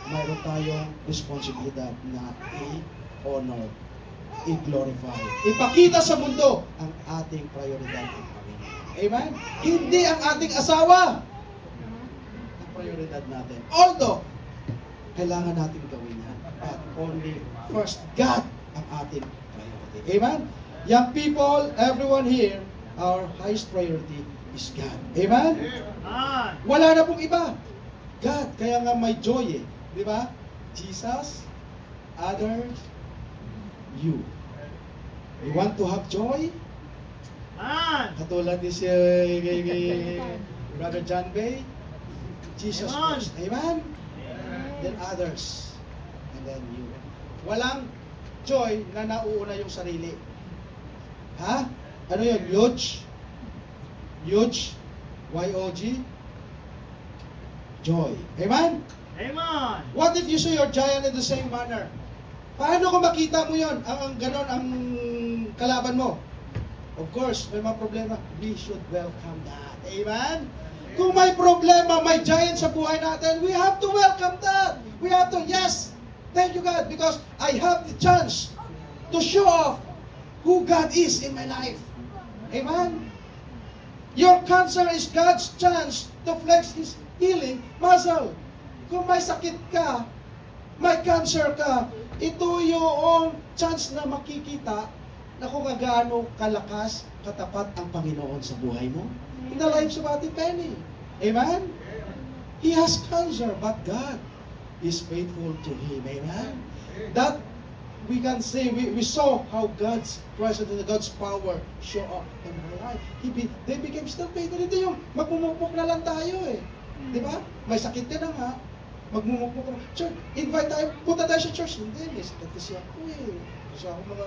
mayroon tayong responsibilidad na i-honor, i-glorify, ipakita sa mundo ang ating prioridad ng Panginoon. Amen? Hindi ang ating asawa ang prioridad natin. Although, kailangan natin gawin yan. But only first, God ang ating priority. Amen? Young people, everyone here, our highest priority is God. Amen? Wala na pong iba. God, kaya nga may joy eh. Di ba? Jesus, others, you. We want to have joy. Katulad ni si Brother John Bay, Jesus Amen. first. Amen? Then others. And then you. Walang joy na nauuna yung sarili. Ha? Ano yun? Huge? Huge? Y-O-G? Joy. Amen? Amen. What if you see your giant in the same manner? Paano kung makita mo yon? Ang ganon ang kalaban mo? Of course, may mga problema. We should welcome that. Amen? Kung may problema, may giant sa buhay natin, we have to welcome that. We have to, yes, thank you God, because I have the chance to show off who God is in my life. Amen? Your cancer is God's chance to flex His healing muscle. Kung may sakit ka, may cancer ka, ito yung chance na makikita na kung gaano kalakas, katapat ang Panginoon sa buhay mo. In the lives of Ate Penny. Amen? He has cancer, but God is faithful to him. Amen? That we can say, we saw how God's presence and God's power show up in her life. They became still faithful. Ito yung magmumukpok na lang tayo eh. Di ba? May sakit ka na nga, magmumukpok ka. Church, invite tayo, punta tayo sa church. Hindi, may sakit kasi ako eh. Kasi ako mga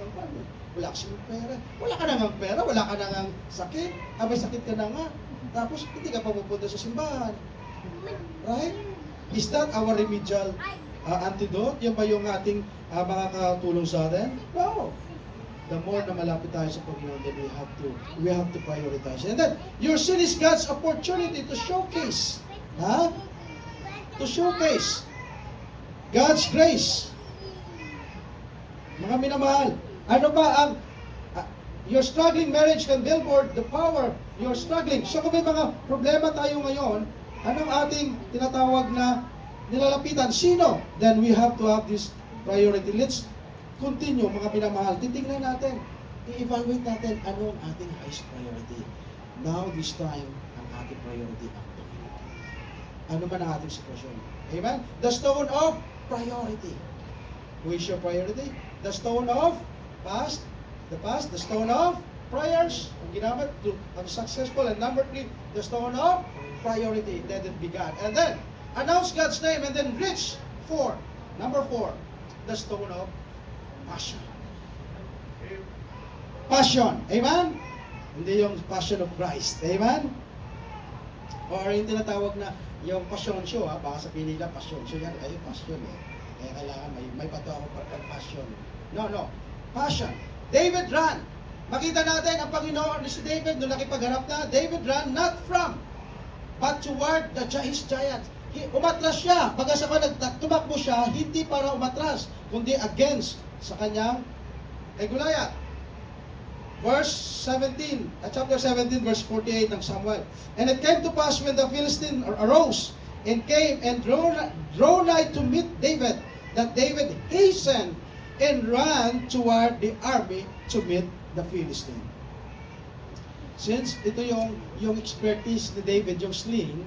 wala kasi pera. Wala ka nang pera, wala ka nang sakit. May sakit ka na nga. Tapos hindi ka pa pupunta sa simbahan. Right? Is that our remedial antidote? Yan ba yung ating makakatulong sa atin? No. The more na malapit tayo sa Panginoon, then we have to prioritize. And then, your sin is God's opportunity to showcase. To showcase God's grace. Mga minamahal, ano ba ang your struggling marriage can billboard the power you're struggling. So kung may mga problema tayo ngayon, anong ating tinatawag na nilalapitan? Sino? Then we have to have this priority. Let's continue, mga minamahal. Titingnan natin, i-evaluate natin ano ang ating highest priority. Now, this time, ang ating priority ang Panginoon. Ano man ang ating sitwasyon? Amen? The stone of priority. Who is your priority? The stone of past, the stone of prayers, ang ginamit to have successful. And number 3, the stone of priority. Let it be God. And then, announce God's name and then reach for, number 4, the stone of passion. Passion. Amen? Hindi yung passion of Christ. Amen? Or yung tinatawag na yung passion show, baka sabihin nila passion show yan, ay passion eh. Kaya kailangan may bato ako para passion. No. Passion. David ran. Makita natin ang Panginoon si David nung nakipagharap na. David ran not from, but toward his giant. Umatras siya. Pagka tumakbo siya, hindi para umatras, kundi against sa kanyang Goliath. Verse 17, chapter 17, verse 48 ng Samuel. And it came to pass when the Philistine arose and came and drew nigh to meet David, that David hastened and ran toward the army to meet the Philistine. Since ito yung expertise ni David, yung sling,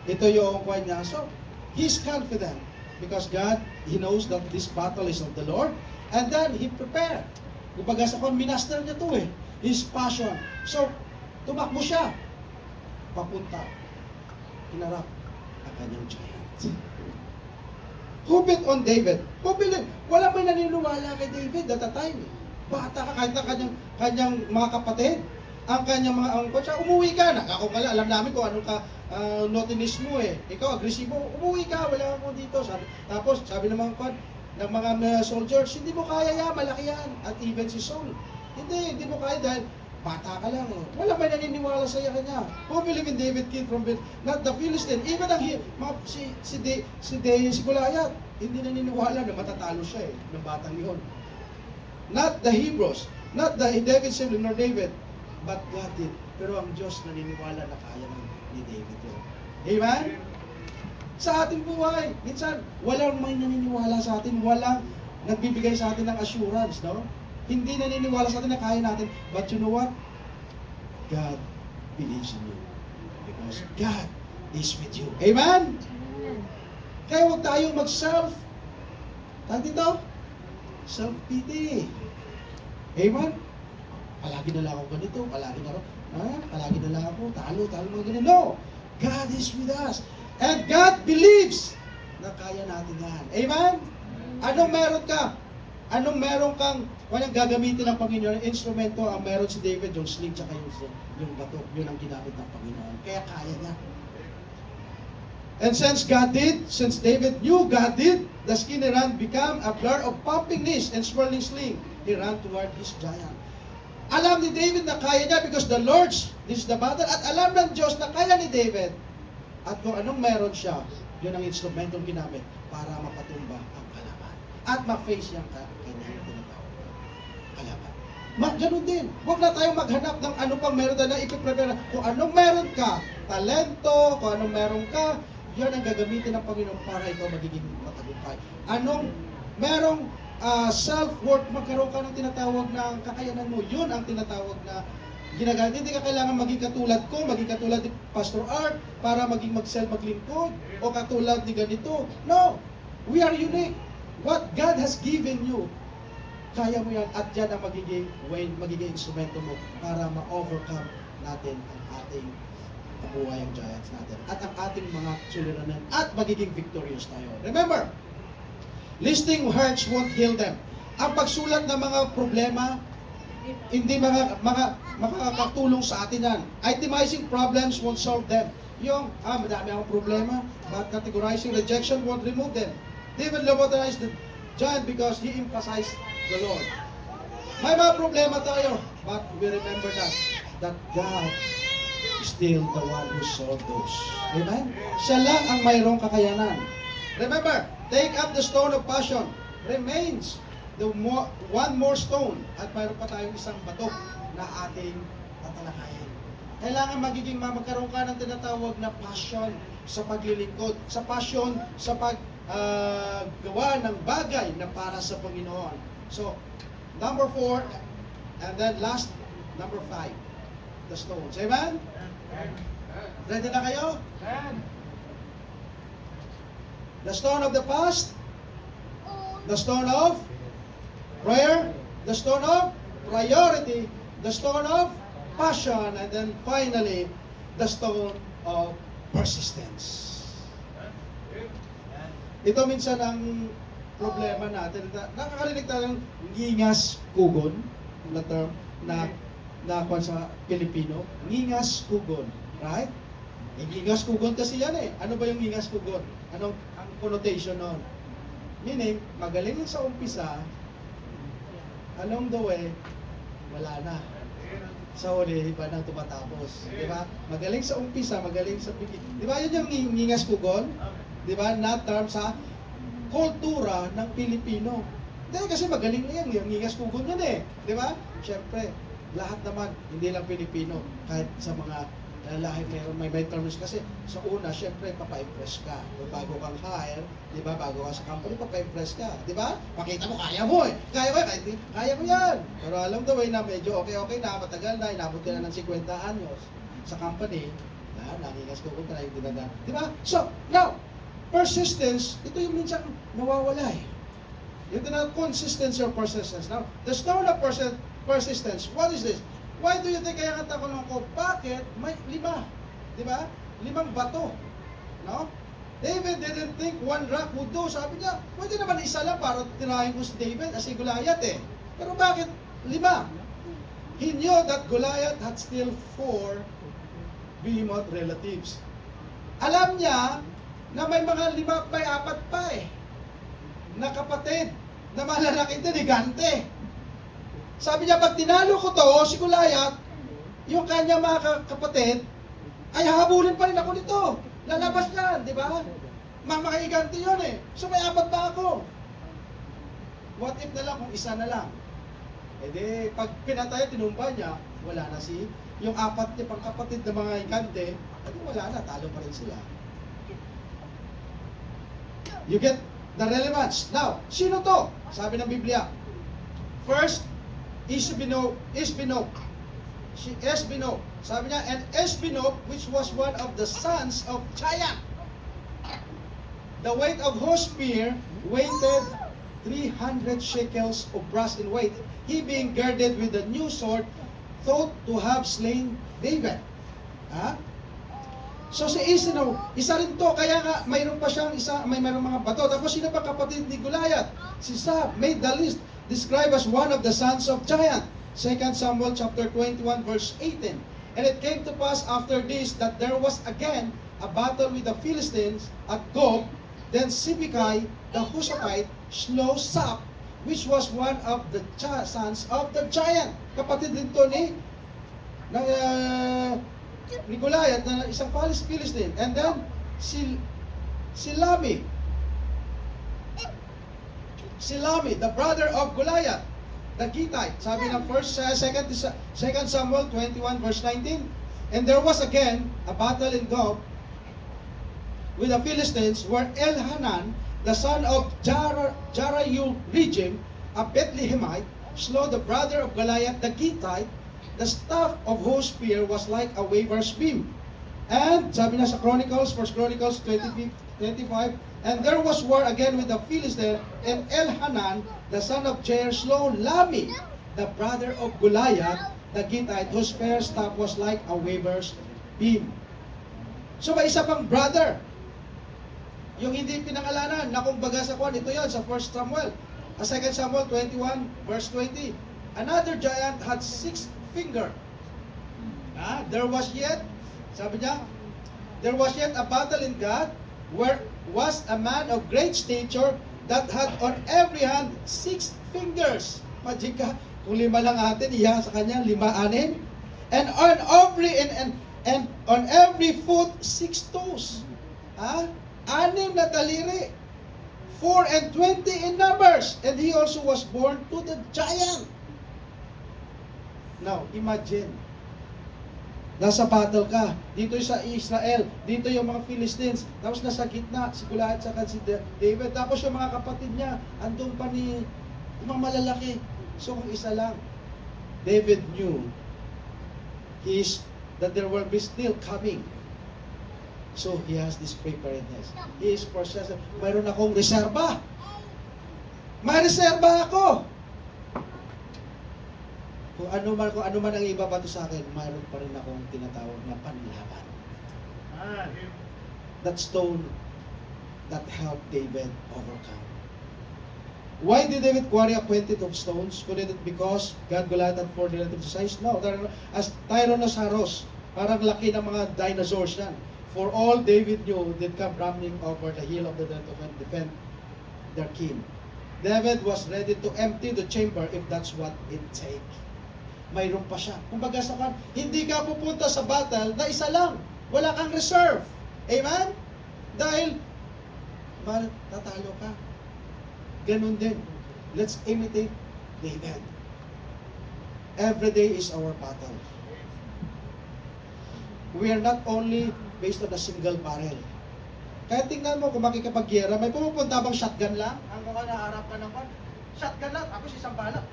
ito yung kwan niya. So, he's confident because God, He knows that this battle is of the Lord. And then, He prepared. Kumbaga sa kwan, minaster niya to eh. His passion. So, tumakbo siya. Papunta. Hinarap ang kanyang giant. Who bet on David? Who believe? Wala may naniniwala kay David at that time. Bata ka, kahit ang kanyang mga kapatid, ang kanyang mga angkot siya, umuwi ka na. Ako pala, alam namin kung anong notinis mo eh. Ikaw, agresibo, umuwi ka, wala ako dito. Tapos, sabi ng mga soldiers, hindi mo kaya yan, malaki yan. At even si Saul, hindi mo kaya dahil bata ka lang eh. Wala may naniniwala sa kanya. Who believe in David kid from not the Philistine, even si Goliath, hindi naniniwala na matatalo siya eh, ng batang yun. Not the Hebrews, not the David sibling nor David, but God did. Pero ang Diyos naniniwala na kaya ni David yun. Amen? Sa ating buhay, minsan, walang may naniniwala sa atin, walang nagbibigay sa atin ng assurance, no? Hindi naniniwala sa atin na kaya natin. But you know what? God believes in you. Because because God is with you. Amen? Kaya huwag tayo mag-self, tawag dito, self-pity. Amen? Palagi na lang ako ganito, palagi na lang ako, talo, mga ganito. No! God is with us. And God believes na kaya natin yan. Amen? Anong meron ka? Anong meron kang kanyang gagamitin ng Panginoon? Yung instrumento, ang meron si David, yung sling, tsaka yung bato. Yun ang ginamit ng Panginoon. Kaya kaya niya. And since David knew God did, the skinny ran became a blur of pumping knees and swirling sling. He ran toward his giant. Alam ni David na kaya niya because the Lord's, this is the battle, at alam ng Diyos na kaya ni David. At kung anong meron siya, yun ang instrumentong ginamit para mapatumba ang kalaban. At ma-face yung kanyang tinatawag na kalaban. Ganun din. Huwag na tayong maghanap ng ano pang meron na ipiprepare na. Kung anong meron ka, talento, kung anong meron ka, yun ang gagamitin ng Panginoon para ikaw magiging matagumpay. Anong merong self-worth, magkaroon ka ng tinatawag na kakayanan mo, yun ang tinatawag na ginagamit. Hindi ka kailangan maging katulad ko, maging katulad ni Pastor Art para maging maglingkod, o katulad ni ganito. No! We are unique. What God has given you, kaya mo yan, at yan ang magiging instrumento mo para ma-overcome natin ang ating kabuhayang giants natin at ang ating mga suliranan at magiging victorious tayo. Remember, listing hurts won't heal them. Ang pagsulat ng mga problema, hindi makakatulong sa atin yan. Itemizing problems won't solve them. Yung, madami akong problema, but categorizing rejection won't remove them. David lobotomized the giant because he emphasized the Lord. May mga problema tayo, but we remember that God is still the one who solved those. Amen? Siya lang ang mayroong kakayanan. Remember, take up the stone of passion. Remains one more stone. At mayroon pa tayong isang bato na ating tatalakayin. Kailangan magkaroon ka ng tinatawag na passion sa paglilingkod. Sa passion sa paggawa ng bagay na para sa Panginoon. So, number 4, and then last, number 5, the stones. Amen? Ready na kayo? The stone of the past, the stone of prayer, the stone of priority, the stone of passion, and then finally, the stone of persistence. Ito minsan ang problema natin. Nakakarinig tayo ng ngingas kugon, na term na sa Pilipino. Ngingas kugon, right? Ngingas kugon kasi yan eh. Ano ba yung ngingas kugon? Anong ang connotation nun? Meaning, magaling sa umpisa, along the way, wala na. Sa huli, iba nang tumatapos. Di ba? Magaling sa umpisa, magaling sa bigit. Di ba yun yung ngingas kugon? Di ba? Na term sa kultura ng Pilipino. Dahil kasi magaling na yan, yung ngingas kugon yan eh. Di ba? Siyempre, lahat naman, hindi lang Pilipino, kahit sa mga lahi may terms kasi sa una, siyempre, papa-impress ka. Kung bago kang hire, di ba, bago ka sa company, papa-impress ka. Di ba? Pakita mo, kaya mo eh. Kaya mo yan. Pero alam the way na medyo okay na, matagal na, inabot ka na ng 50 anyos sa company, nangingas kugon ka na yung dinada. Di ba? So, now, persistence, ito yung minsan nawawala eh. Yung tinatawag consistency or persistence. Now, the stone of persistence, what is this? Why do you think kaya katakulong ko? Bakit? May 5. Di ba? 5 bato. No? David didn't think one rock would do. Sabi niya, pwede naman isa lang para tirahin ko si David kasi Goliath eh. Pero bakit 5? He knew that Goliath had still 4 behemoth relatives. Alam niya na may mga 4 pa eh. Na kapatid na malalaki din, gigante. Sabi niya, pag tinalo ko to, si Goliath, yung kanya mga kapatid, ay hahabulin pa rin ako nito. Lalabas yan, di ba? Makaiganti yun eh. So may 4 pa ako. What if na lang kung isa na lang? E di, pag pinatay, tinumba niya, wala na yung 4 niya pang kapatid na mga igante, edi wala na, talo pa rin sila. You get the relevance. Now, sino to? Sabi ng Biblia. First, Isbinok. Sabi niya, and Esbinob, which was one of the sons of Chaya, the weight of whose spear weighted 300 shekels of brass in weight, he being girded with a new sword, thought to have slain David. Ha? So si Esbinob, isa rin to, kaya nga mayroon pa siyang mayroong mga bato. Tapos sino pa kapatid ni Goliath? Si Sab made the list, described as one of the sons of giant. 2 Samuel chapter 21 verse 18. And it came to pass after this that there was again a battle with the Philistines at Gob. Then Sibbecai the Hushathite slew Sab, which was one of the sons of the giant. Kapatid din to ni Goliath na isang Philistine. And then si Lami, the brother of Goliath, the Gittite. Sabi ng 2 Samuel 21 verse 19. And there was again a battle in Gob with the Philistines, where Elhanan, the son of Jarayu-Regim, a Bethlehemite, slew the brother of Goliath, the Gittite. The staff of whose spear was like a weaver's beam. And sabi na sa Chronicles, 1 Chronicles 25, and there was war again with the Philistines, and Elhanan, the son of Jair, slew Lami, the brother of Goliath, the Gittite, whose spear staff was like a weaver's beam. So may isa pang brother, yung hindi pinangalanan, na kung baga sa kwan, ito yon sa 1 Samuel, 2 Samuel 21 verse 20. Another giant had 6 fingers. There was yet, sabi niya, there was yet a battle in God, where was a man of great stature that had on every hand 6 fingers. Imagine ka, kung 5 lang atin, iya sa kanya 5, 6. And on every foot 6 toes. 6 na daliri. 4 and 20 in numbers. And he also was born to the giant. Now, imagine, nasa battle ka, dito sa Israel, dito yung mga Philistines, tapos nasa gitna, si Goliath at si David, tapos yung mga kapatid niya, andun pa yung mga malalaki. So kung isa lang, David knew that there will be still coming. So he has this preparedness. He is possessed. Mayroon akong reserba. May reserba ako. Kung ano man ang iba pa to sa akin, mayroon pa rin akong tinatawag na panlaban. That stone that helped David overcome. Why did David quarry a quantity of stones? Couldn't it because God Goliath had 4 relative size? No, as Tyrannosaurus, parang laki ng mga dinosaurs yan. For all David knew, they'd come running over the hill of the dead to defend their king. David was ready to empty the chamber if that's what it takes. Mayroon pa siya. Kumbaga sa kan, hindi ka pupunta sa battle na isa lang. Wala kang reserve. Amen? Dahil, tatalo ka. Ganun din. Let's imitate David. Every day is our battle. We are not only based on a single barrel. Kaya tingnan mo, kung makikipag-gyera, may pumupunta bang shotgun lang? Ang mga naharap ka naman, shotgun lang, tapos isang bala,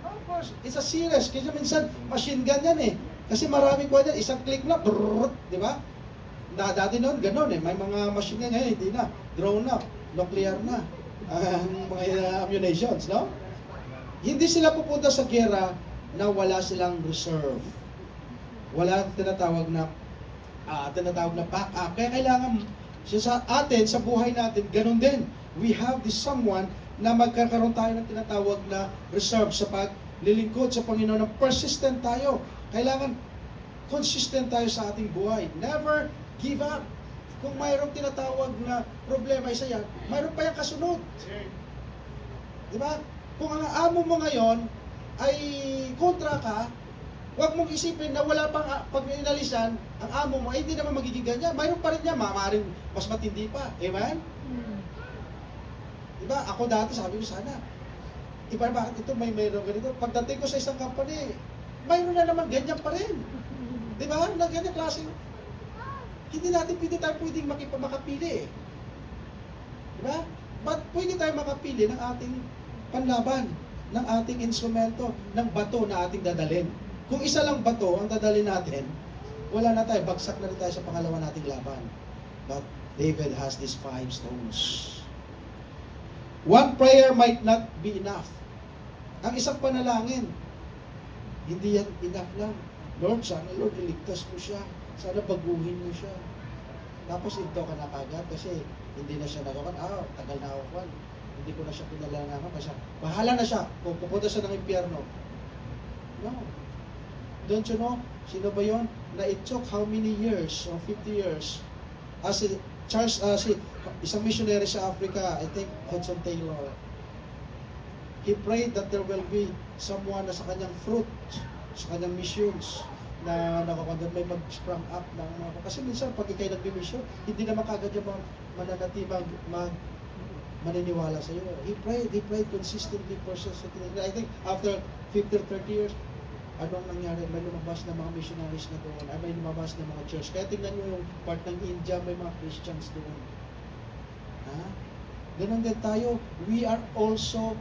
of course, it's a series. Kasi minsan, machine gun yan eh. Kasi maraming kuha yan, isang click na, brrrr, di ba? Dati noon, ganun eh. May mga machine gun ngayon, hindi na. Drone na, nuclear na. Mga ammunitions, no? Hindi sila pupunta sa gyera na wala silang reserve. Wala tinatawag na backup. Kaya kailangan sa atin, sa buhay natin, ganun din. We have this someone na magkakaroon tayo ng tinatawag na reserve sa paglilingkod sa Panginoon, na persistent tayo. Kailangan consistent tayo sa ating buhay. Never give up. Kung mayroong tinatawag na problema, isa yan, mayroon pa yung kasunod. Diba? Kung ang amo mo ngayon ay kontra ka, huwag mong isipin na wala pang pag inalisan, ang amo mo ay hindi naman magiging ganyan. Mayroon pa rin niya, maaaring mas matindi pa. Amen? Diba? Ako dati, sabi ko sana, iba bakit ito mayroon ganito. Pagdating ko sa isang company, mayroon na naman ganyan pa rin. Diba? Na ganyan klase. Hindi tayo pwedeng makapili eh. Diba? But pwede tayo makapili ng ating panlaban, ng ating instrumento, ng bato na ating dadalhin. Kung isa lang bato ang dadali natin, wala na tayo, bagsak na rin tayo sa pangalawa nating laban. But David has these 5 stones. One prayer might not be enough. Ang isang panalangin, hindi yan enough lang. Lord, sana Lord, iligtas mo siya. Sana baguhin mo siya. Tapos ito ka na kagad kasi hindi na siya nagawan. Tagal na ako. Hindi ko na siya pinalangaman. Bahala na siya. Kung pupunta siya ng impyerno. No. Don't you know? Sino ba yun? Na it took how many years? 50 years. Isang missionary sa Africa, I think Hudson Taylor. He prayed that there will be someone na sa kanyang fruit, sa kanyang missions, na nakakandun may mag-sprung up ng mga... Kasi minsan, pag ikay nag-mission, hindi naman kagad yung mananati, maniniwala sa iyo. He prayed consistently, persistently. I think after 50 or 30 years, anong nangyari? May lumabas na mga missionaries na doon, may lumabas na mga church. Kaya tingnan nyo yung part ng India, may mga Christians doon. Ha? Ganon din tayo. We are also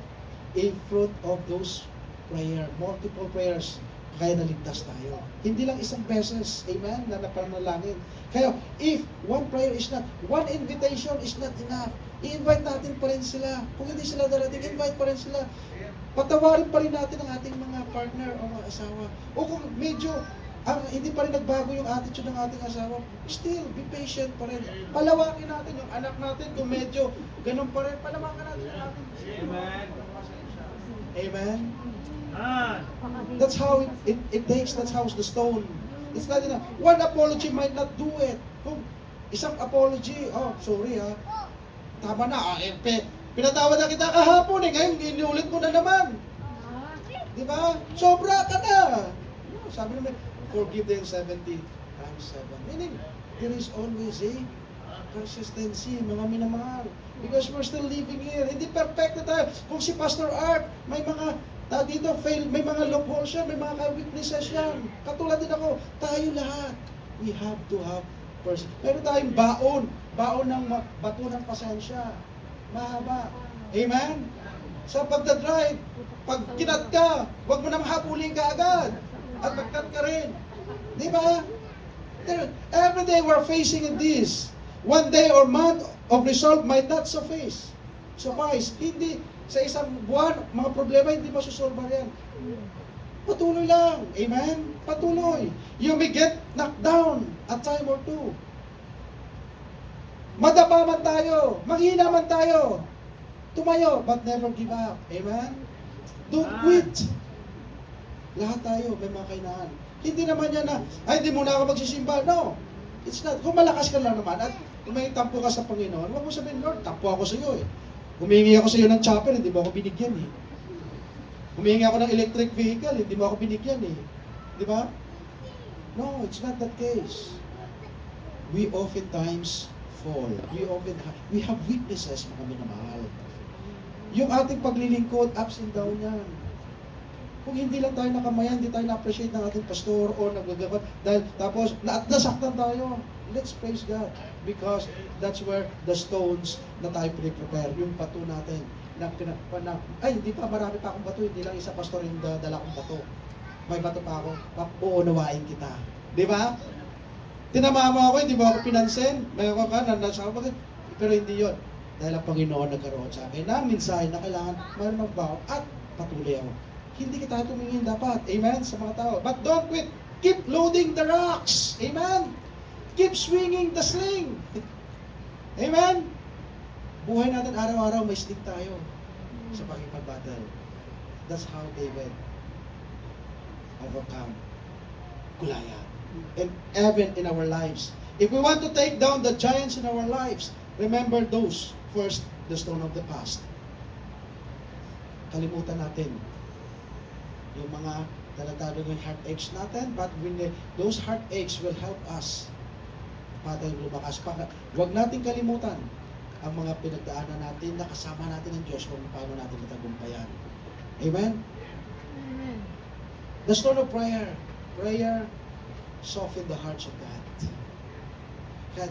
a fruit of those prayer, multiple prayers. Kaya naligtas tayo. Hindi lang isang beses, amen, na napanalangin. Kaya, if one prayer is not, one invitation is not enough, i-invite natin pa rin sila. Kung hindi sila darating, invite pa rin sila. Patawarin pa rin natin ang ating mga partner o mga asawa. O kung medyo hindi pa rin nagbago yung attitude ng ating asawa, still, be patient pa rin. Palawakin natin yung anak natin. Kung medyo ganun pa rin, palawakan natin yung ating. Amen. Amen. That's how it takes. That's how the stone. It's not enough. One apology might not do it. Kung isang apology, sorry ha, tama na, pinatawad na kita kahapon ngayon inulit mo na naman. Di ba? Sobra ka na. Sabi naman, forgive them 70 times 7. Meaning, there is always a consistency, mga minamahal. Because we're still living here. Hindi perfect na tayo. Kung si Pastor Art, may mga dito fail, may mga loopholes siya, may mga weaknesses yan. Katulad din ako, tayo lahat. We have to have person. Meron tayong baon ng bato ng pasensya. Mahaba. Amen? Sa pagdadrive, pag kinat ka, huwag mo nang habulin ka agad. At magkat ka rin. Di ba? Every day we're facing this. One day or month of resolve might not suffice. Hindi sa isang buwan, mga problema hindi masusolve yan. Patuloy lang. Amen? Patuloy. You may get knocked down a time or two. Madapa man tayo. Manghina man tayo. Tumayo, but never give up. Amen? Don't quit. Lahat tayo may mga kainaan. Hindi naman yan na, hindi muna ako magsisimba. No. It's not. Kung malakas ka lang naman at kung may tampo ka sa Panginoon, huwag mo sabihin, Lord, tampo ako sa iyo eh. Humingi ako sa iyo ng chopper, hindi mo ako binigyan eh. Humingi ako ng electric vehicle, hindi mo ako binigyan eh. Di ba? No, it's not that case. We oftentimes fall. We have weaknesses, mga minamahal. Yung ating paglilingkod, ups and down yan. Kung hindi lang tayo nakamayan, hindi tayo na-appreciate ng ating pastor o nagagawa, dahil tapos nasaktan tayo. Let's praise God. Because that's where the stones na tayo prepare, yung bato natin. Hindi pa, marami pa akong bato, hindi lang isa pastor yung dala kong bato. May bato pa ako, uunawain kita. Di ba? Tinamama ako, hindi mo ako pinansin. May ako ka, nanasawa ka, pero hindi yon. Dahil ang Panginoon nagkaroon sa akin na minsan na kailangan mayroon ng baon at patuloy ako. Hindi kita tumingin dapat. Amen? Sa mga tao. But don't quit. Keep loading the rocks. Amen? Keep swinging the sling. Amen? Buhay natin araw-araw may sling tayo sa pakipag-battle. That's how David overcome Goliath. And even in our lives. If we want to take down the giants in our lives, remember those. First, the stone of the past. Kalimutan natin yung mga talatado ng heartaches natin, but those heartaches will help us para lumakas pa. Huwag natin kalimutan ang mga pinagdaanan natin na kasama natin ng Diyos kung paano natin matagumpayan. Amen? Amen. The stone of prayer. Prayer soften the hearts of God.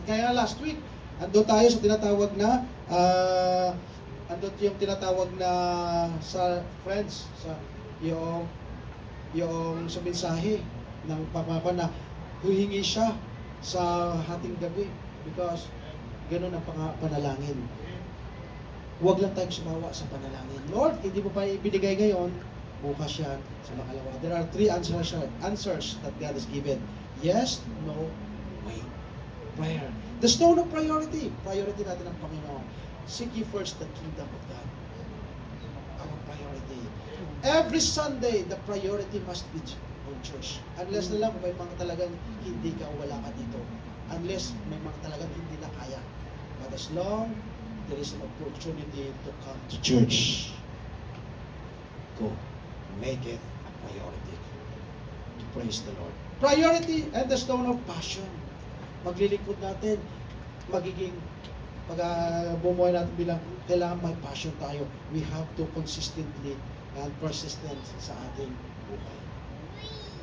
Kaya last week, ando tayo sa tinatawag na ando yung tinatawag na sa friends, sa yung yung sa mensahe ng Papa na huhingi siya sa hating gabi because ganun ang panalangin. Huwag lang tayong sumawa sa panalangin. Lord, hindi mo pa ibinigay ngayon, bukas yan sa makalawa. There are three answers that God has given. Yes, no, wait. Prayer. The stone of priority. Priority natin ang Panginoon. Seek ye first the kingdom of God. Our priority. Every Sunday, the priority must be on church. Unless na lang may mga talagang hindi ka, wala ka dito. Unless may mga talagang hindi na kaya. But as long there is an opportunity to come to church, go. Make it a priority to praise the Lord. Priority and the stone of passion. Maglilingkod natin, magiging pag bumuhay natin bilang kailangan may passion tayo. We have to consistently and persistent sa ating buhay.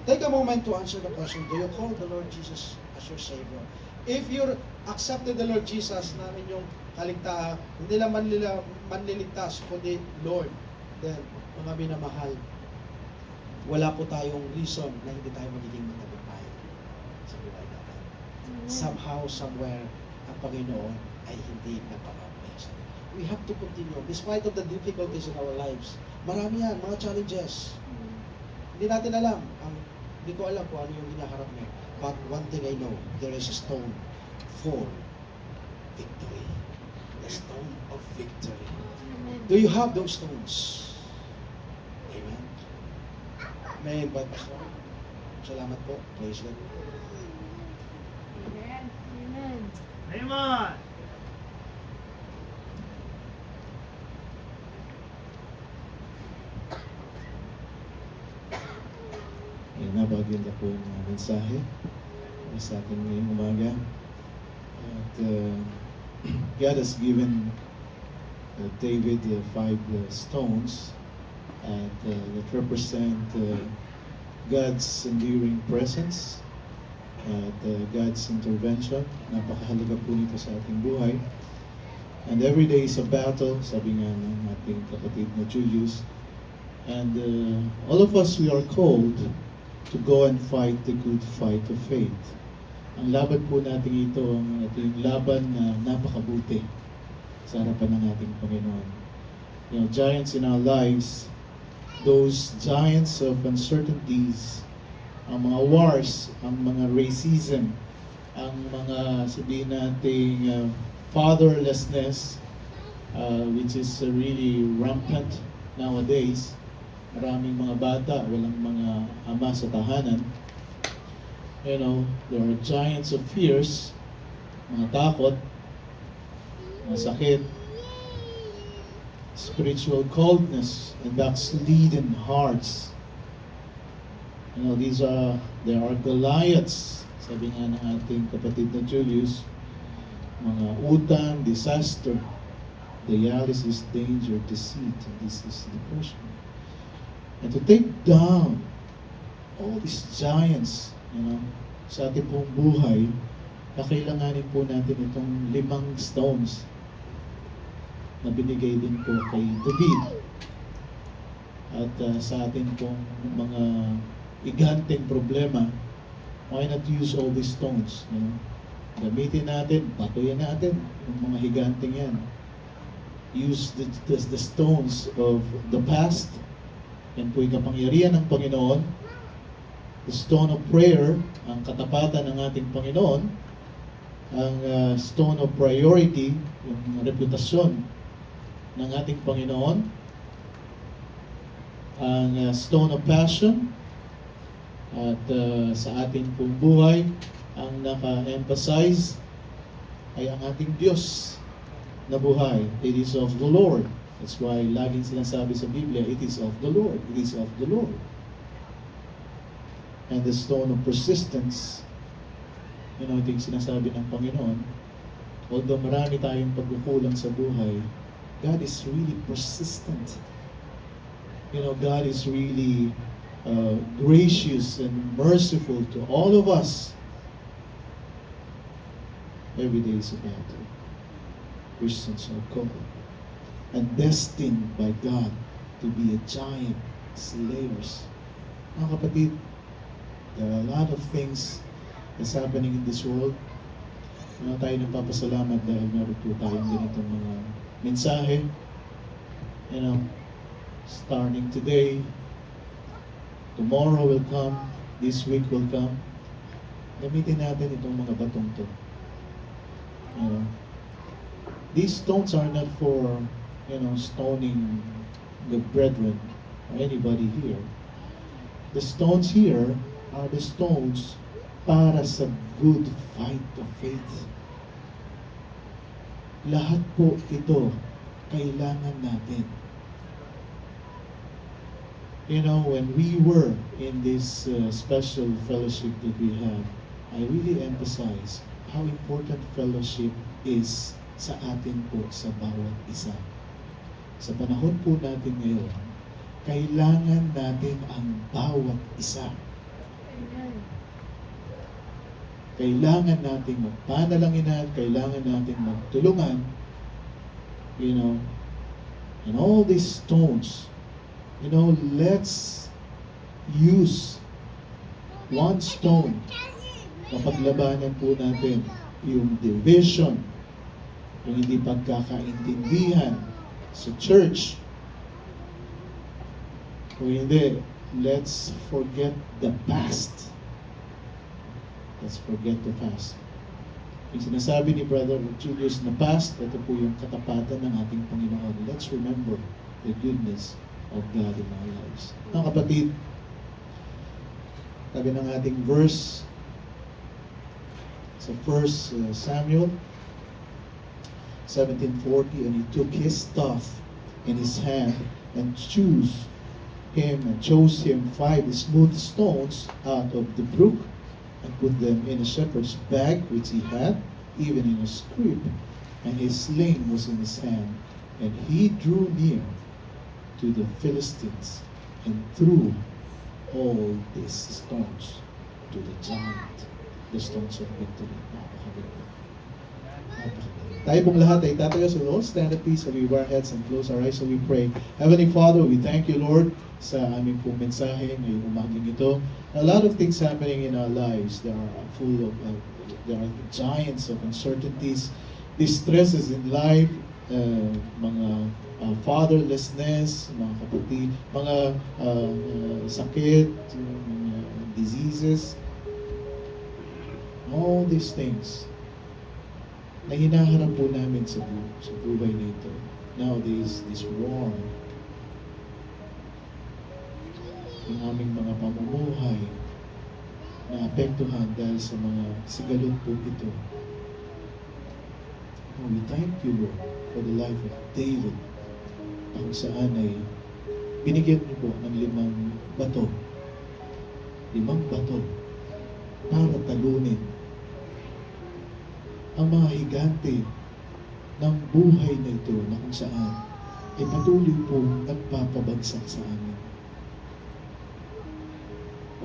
Take a moment to answer the question, do you call the Lord Jesus as your Savior? If you accepted the Lord Jesus na inyong kaligtaan, hindi lang manliligtas, kundi Lord, then mga minamahal, wala po tayong reason na hindi tayo magiging matagumpay sa buhay natin. Somehow, somewhere, ang Panginoon ay hindi napapabaya sa atin. We have to continue. Despite of the difficulties in our lives, marami yan, mga challenges. Hindi natin alam. Hindi ko alam kung ano yung hinaharap niya. But one thing I know, there is a stone for victory. The stone of victory. Do you have those stones? Amen. May invite us. Salamat po. Praise God. Amen. Amen. Amen. Ayun na, bagyan na po yung mensahe sa atin ngayong umaga. At God has given David 5 stones that represent God's enduring presence at God's intervention. Napakahalaga po nito sa ating buhay. And every day is a battle, sabi nga ng ating kapatid na Julius. And all of us, we are called to go and fight the good fight of faith. Ang laban po natin ito, ito yung laban na napakabuti sa harapan ng ating Panginoon. You know, giants in our lives, those giants of uncertainties, ang mga wars, ang mga racism, ang mga sabihin nating fatherlessness, which is really rampant nowadays. Maraming mga bata, walang mga ama sa tahanan. You know, there are giants of fears, mga takot, mga sakit, spiritual coldness, and backslidden hearts. You know, there are Goliaths, sabi nga ng ating kapatid na Julius, mga utang, disaster, dialysis, danger, deceit, and this is depression. And to take down all these giants, you know, sa ating pong buhay, kakailanganin po natin itong 5 stones na binigay din po kay David. At sa ating pong mga iganteng problema, why not use all these stones? You know? Gamitin natin, patuyan natin yung mga higanteng yan. Use the stones of the past. Yan po yung kapangyarihan ng Panginoon. The stone of prayer, ang katapatan ng ating Panginoon. Ang stone of priority, yung reputasyon ng ating Panginoon. Ang stone of passion. At sa ating pong buhay, ang naka-emphasize ay ang ating Diyos na buhay. It is of the Lord. That's why laging sinasabi sa Biblia, it is of the Lord. It is of the Lord. And the stone of persistence, you know, ito yung sinasabi ng Panginoon, although marami tayong pagkukulang sa buhay, God is really persistent. You know, God is really gracious and merciful to all of us. Every day is a battle. Christians are called and destined by God to be a giant slayers. Mga kapatid, there are a lot of things that's happening in this world. Tayo nagpapasalamat dahil meron po tayong ganitong mga mensahe. Starting today, tomorrow will come, this week will come. Gamitin natin itong mga batong to. These stones are not for, stoning the brethren or anybody here. The stones here are the stones para sa good fight of faith. Lahat po ito kailangan natin. When we were in this special fellowship that we have, I really emphasize how important fellowship is sa atin po sa bawat isa. Sa panahon po natin ngayon, kailangan natin ang bawat isa. Kailangan natin magpanalanginan, kailangan natin magtulungan, and all these stones, let's use one stone. Mapaglabanan po natin yung division, yung hindi pagkakaintindihan sa church. Kung hindi, let's forget the past. Let's forget the past. Yung sinasabi ni Brother Julius na past, ito po yung katapatan ng ating Panginoon. Let's remember the goodness of God in our lives. Mga kapatid, tabi ng ating verse sa 1 Samuel 17:40, and he took his staff in his hand and chose him 5 smooth stones out of the brook and put them in a shepherd's bag which he had, even in a scrip, and his sling was in his hand, and he drew near to the Philistines and threw all these stones to the giant, the stones of victory. Napakaganda. Tayo pong lahat ay tatayo sa Lord. Stand at peace, so we bow our heads and close our eyes, so we pray. Heavenly Father, we thank you, Lord, sa aming pong mensahe ngayong umagang ito. A lot of things happening in our lives. There are giants of uncertainties, distresses in life, mga fatherlessness, mga kapatid, mga sakit, diseases, all these things na hinaharap po namin sa buhay na ito. Nowadays, this war, yung aming mga pamumuhay na apektuhan dahil sa mga sigalot po ito. We thank you, Lord, for the life of David, kung saan ay binigyan niyo po ng 5 bato. 5 bato para talunin ang mga higante ng buhay na ito na kung saan ay patuloy po nagpapabagsak sa amin.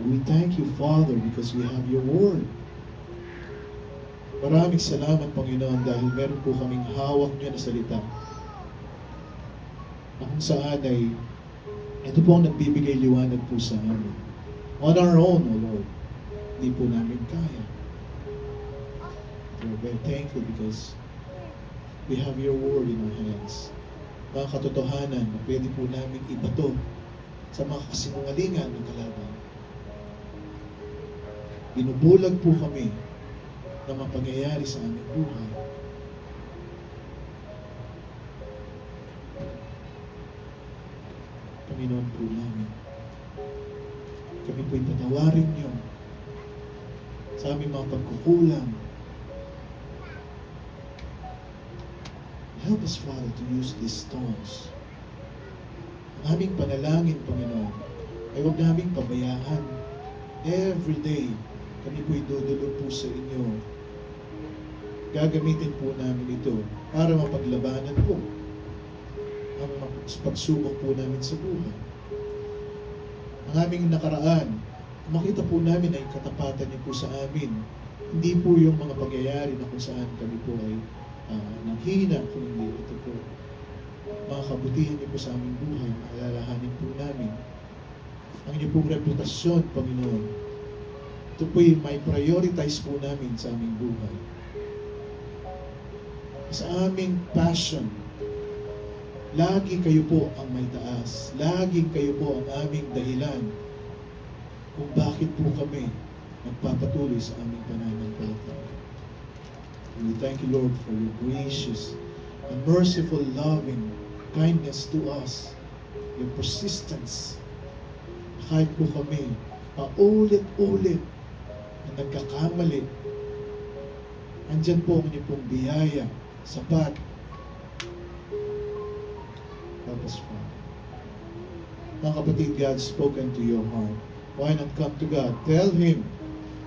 We thank you, Father, because we have your word. Maraming salamat, Panginoon, dahil meron po kaming hawak niyo na salita. Na kung saan ay ito po ang nagbibigay liwanag po sa amin. On our own, O Lord, hindi po namin kaya. We're very thankful because we have your word in our hands. Mga katotohanan na pwede po namin ibato sa mga kasinungalingan ng kalaban. Binubulag po kami na mapangyayari sa aming buhay. Panginoon po namin, kami po'y patawarin niyo sa aming mga pagkukulang. Help us, Father, to use these stones. Ang aming panalangin, Panginoon, ay huwag naming pabayaan. Every day, kami po'y dudulo po sa inyo. Gagamitin po namin ito para mapaglabanan po ang pagsubok po namin sa buhay. Ang aming nakaraan, makita po namin ay katapatan niyo po sa amin. Hindi po yung mga pangyayari na kung saan kami po ay nanghina, kung hindi ito po mga kabutihan niyo po sa aming buhay, alalahanin po namin. ang inyong pong reputasyon, Panginoon. Ito po'y may prioritize po namin sa aming buhay. Sa aming passion, lagi kayo po ang may taas. Laging kayo po ang aming dahilan kung bakit po kami nagpapatuloy sa aming pananampalataya. We thank you, Lord, for your gracious and merciful loving kindness to us, your persistence. Kahit po kami paulit-ulit na nagkakamali, andyan po ang inyong pong biyaya, sapat. Help us, Father. Mga kapatid, God spoken to your heart. Why not come to God? Tell Him,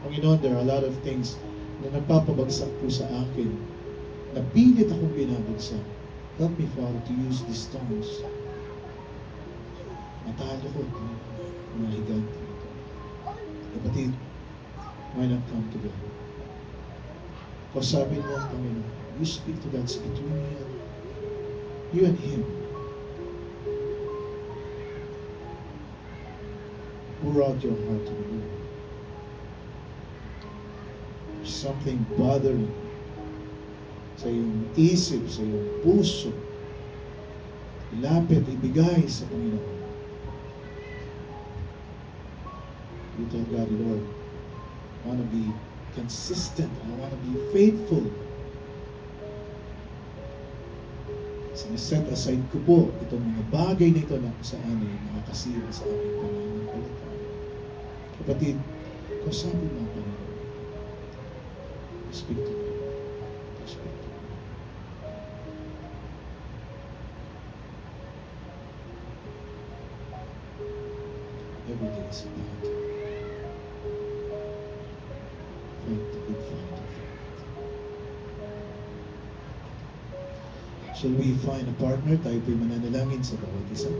Panginoon, there are a lot of things na nagpapabagsak po sa akin. Napilit akong binabagsak. Help me, Father, to use these stones. Matalo ko, mga higante ito. Kapatid, why not come to God? Kausapin mo ang Panginoon. You speak to God, speak between you and Him. Pour out your heart to the Lord. There's something bothering sa iyong isip, sa iyong puso. Ilapit, ibigay sa Panginoon. You tell God, Lord, I want to be consistent. I want to be faithful. Siniset aside ko po itong mga bagay na ito na saan ay nakakasira sa aking pananampalataya. Kapatid, kausapin mo ang Panginoon. Speak to me. Speak to me. Every day is a battle. Fight the good fight of faith. Shall we find a partner? Tayo po'y mananalangin sa bawat isa.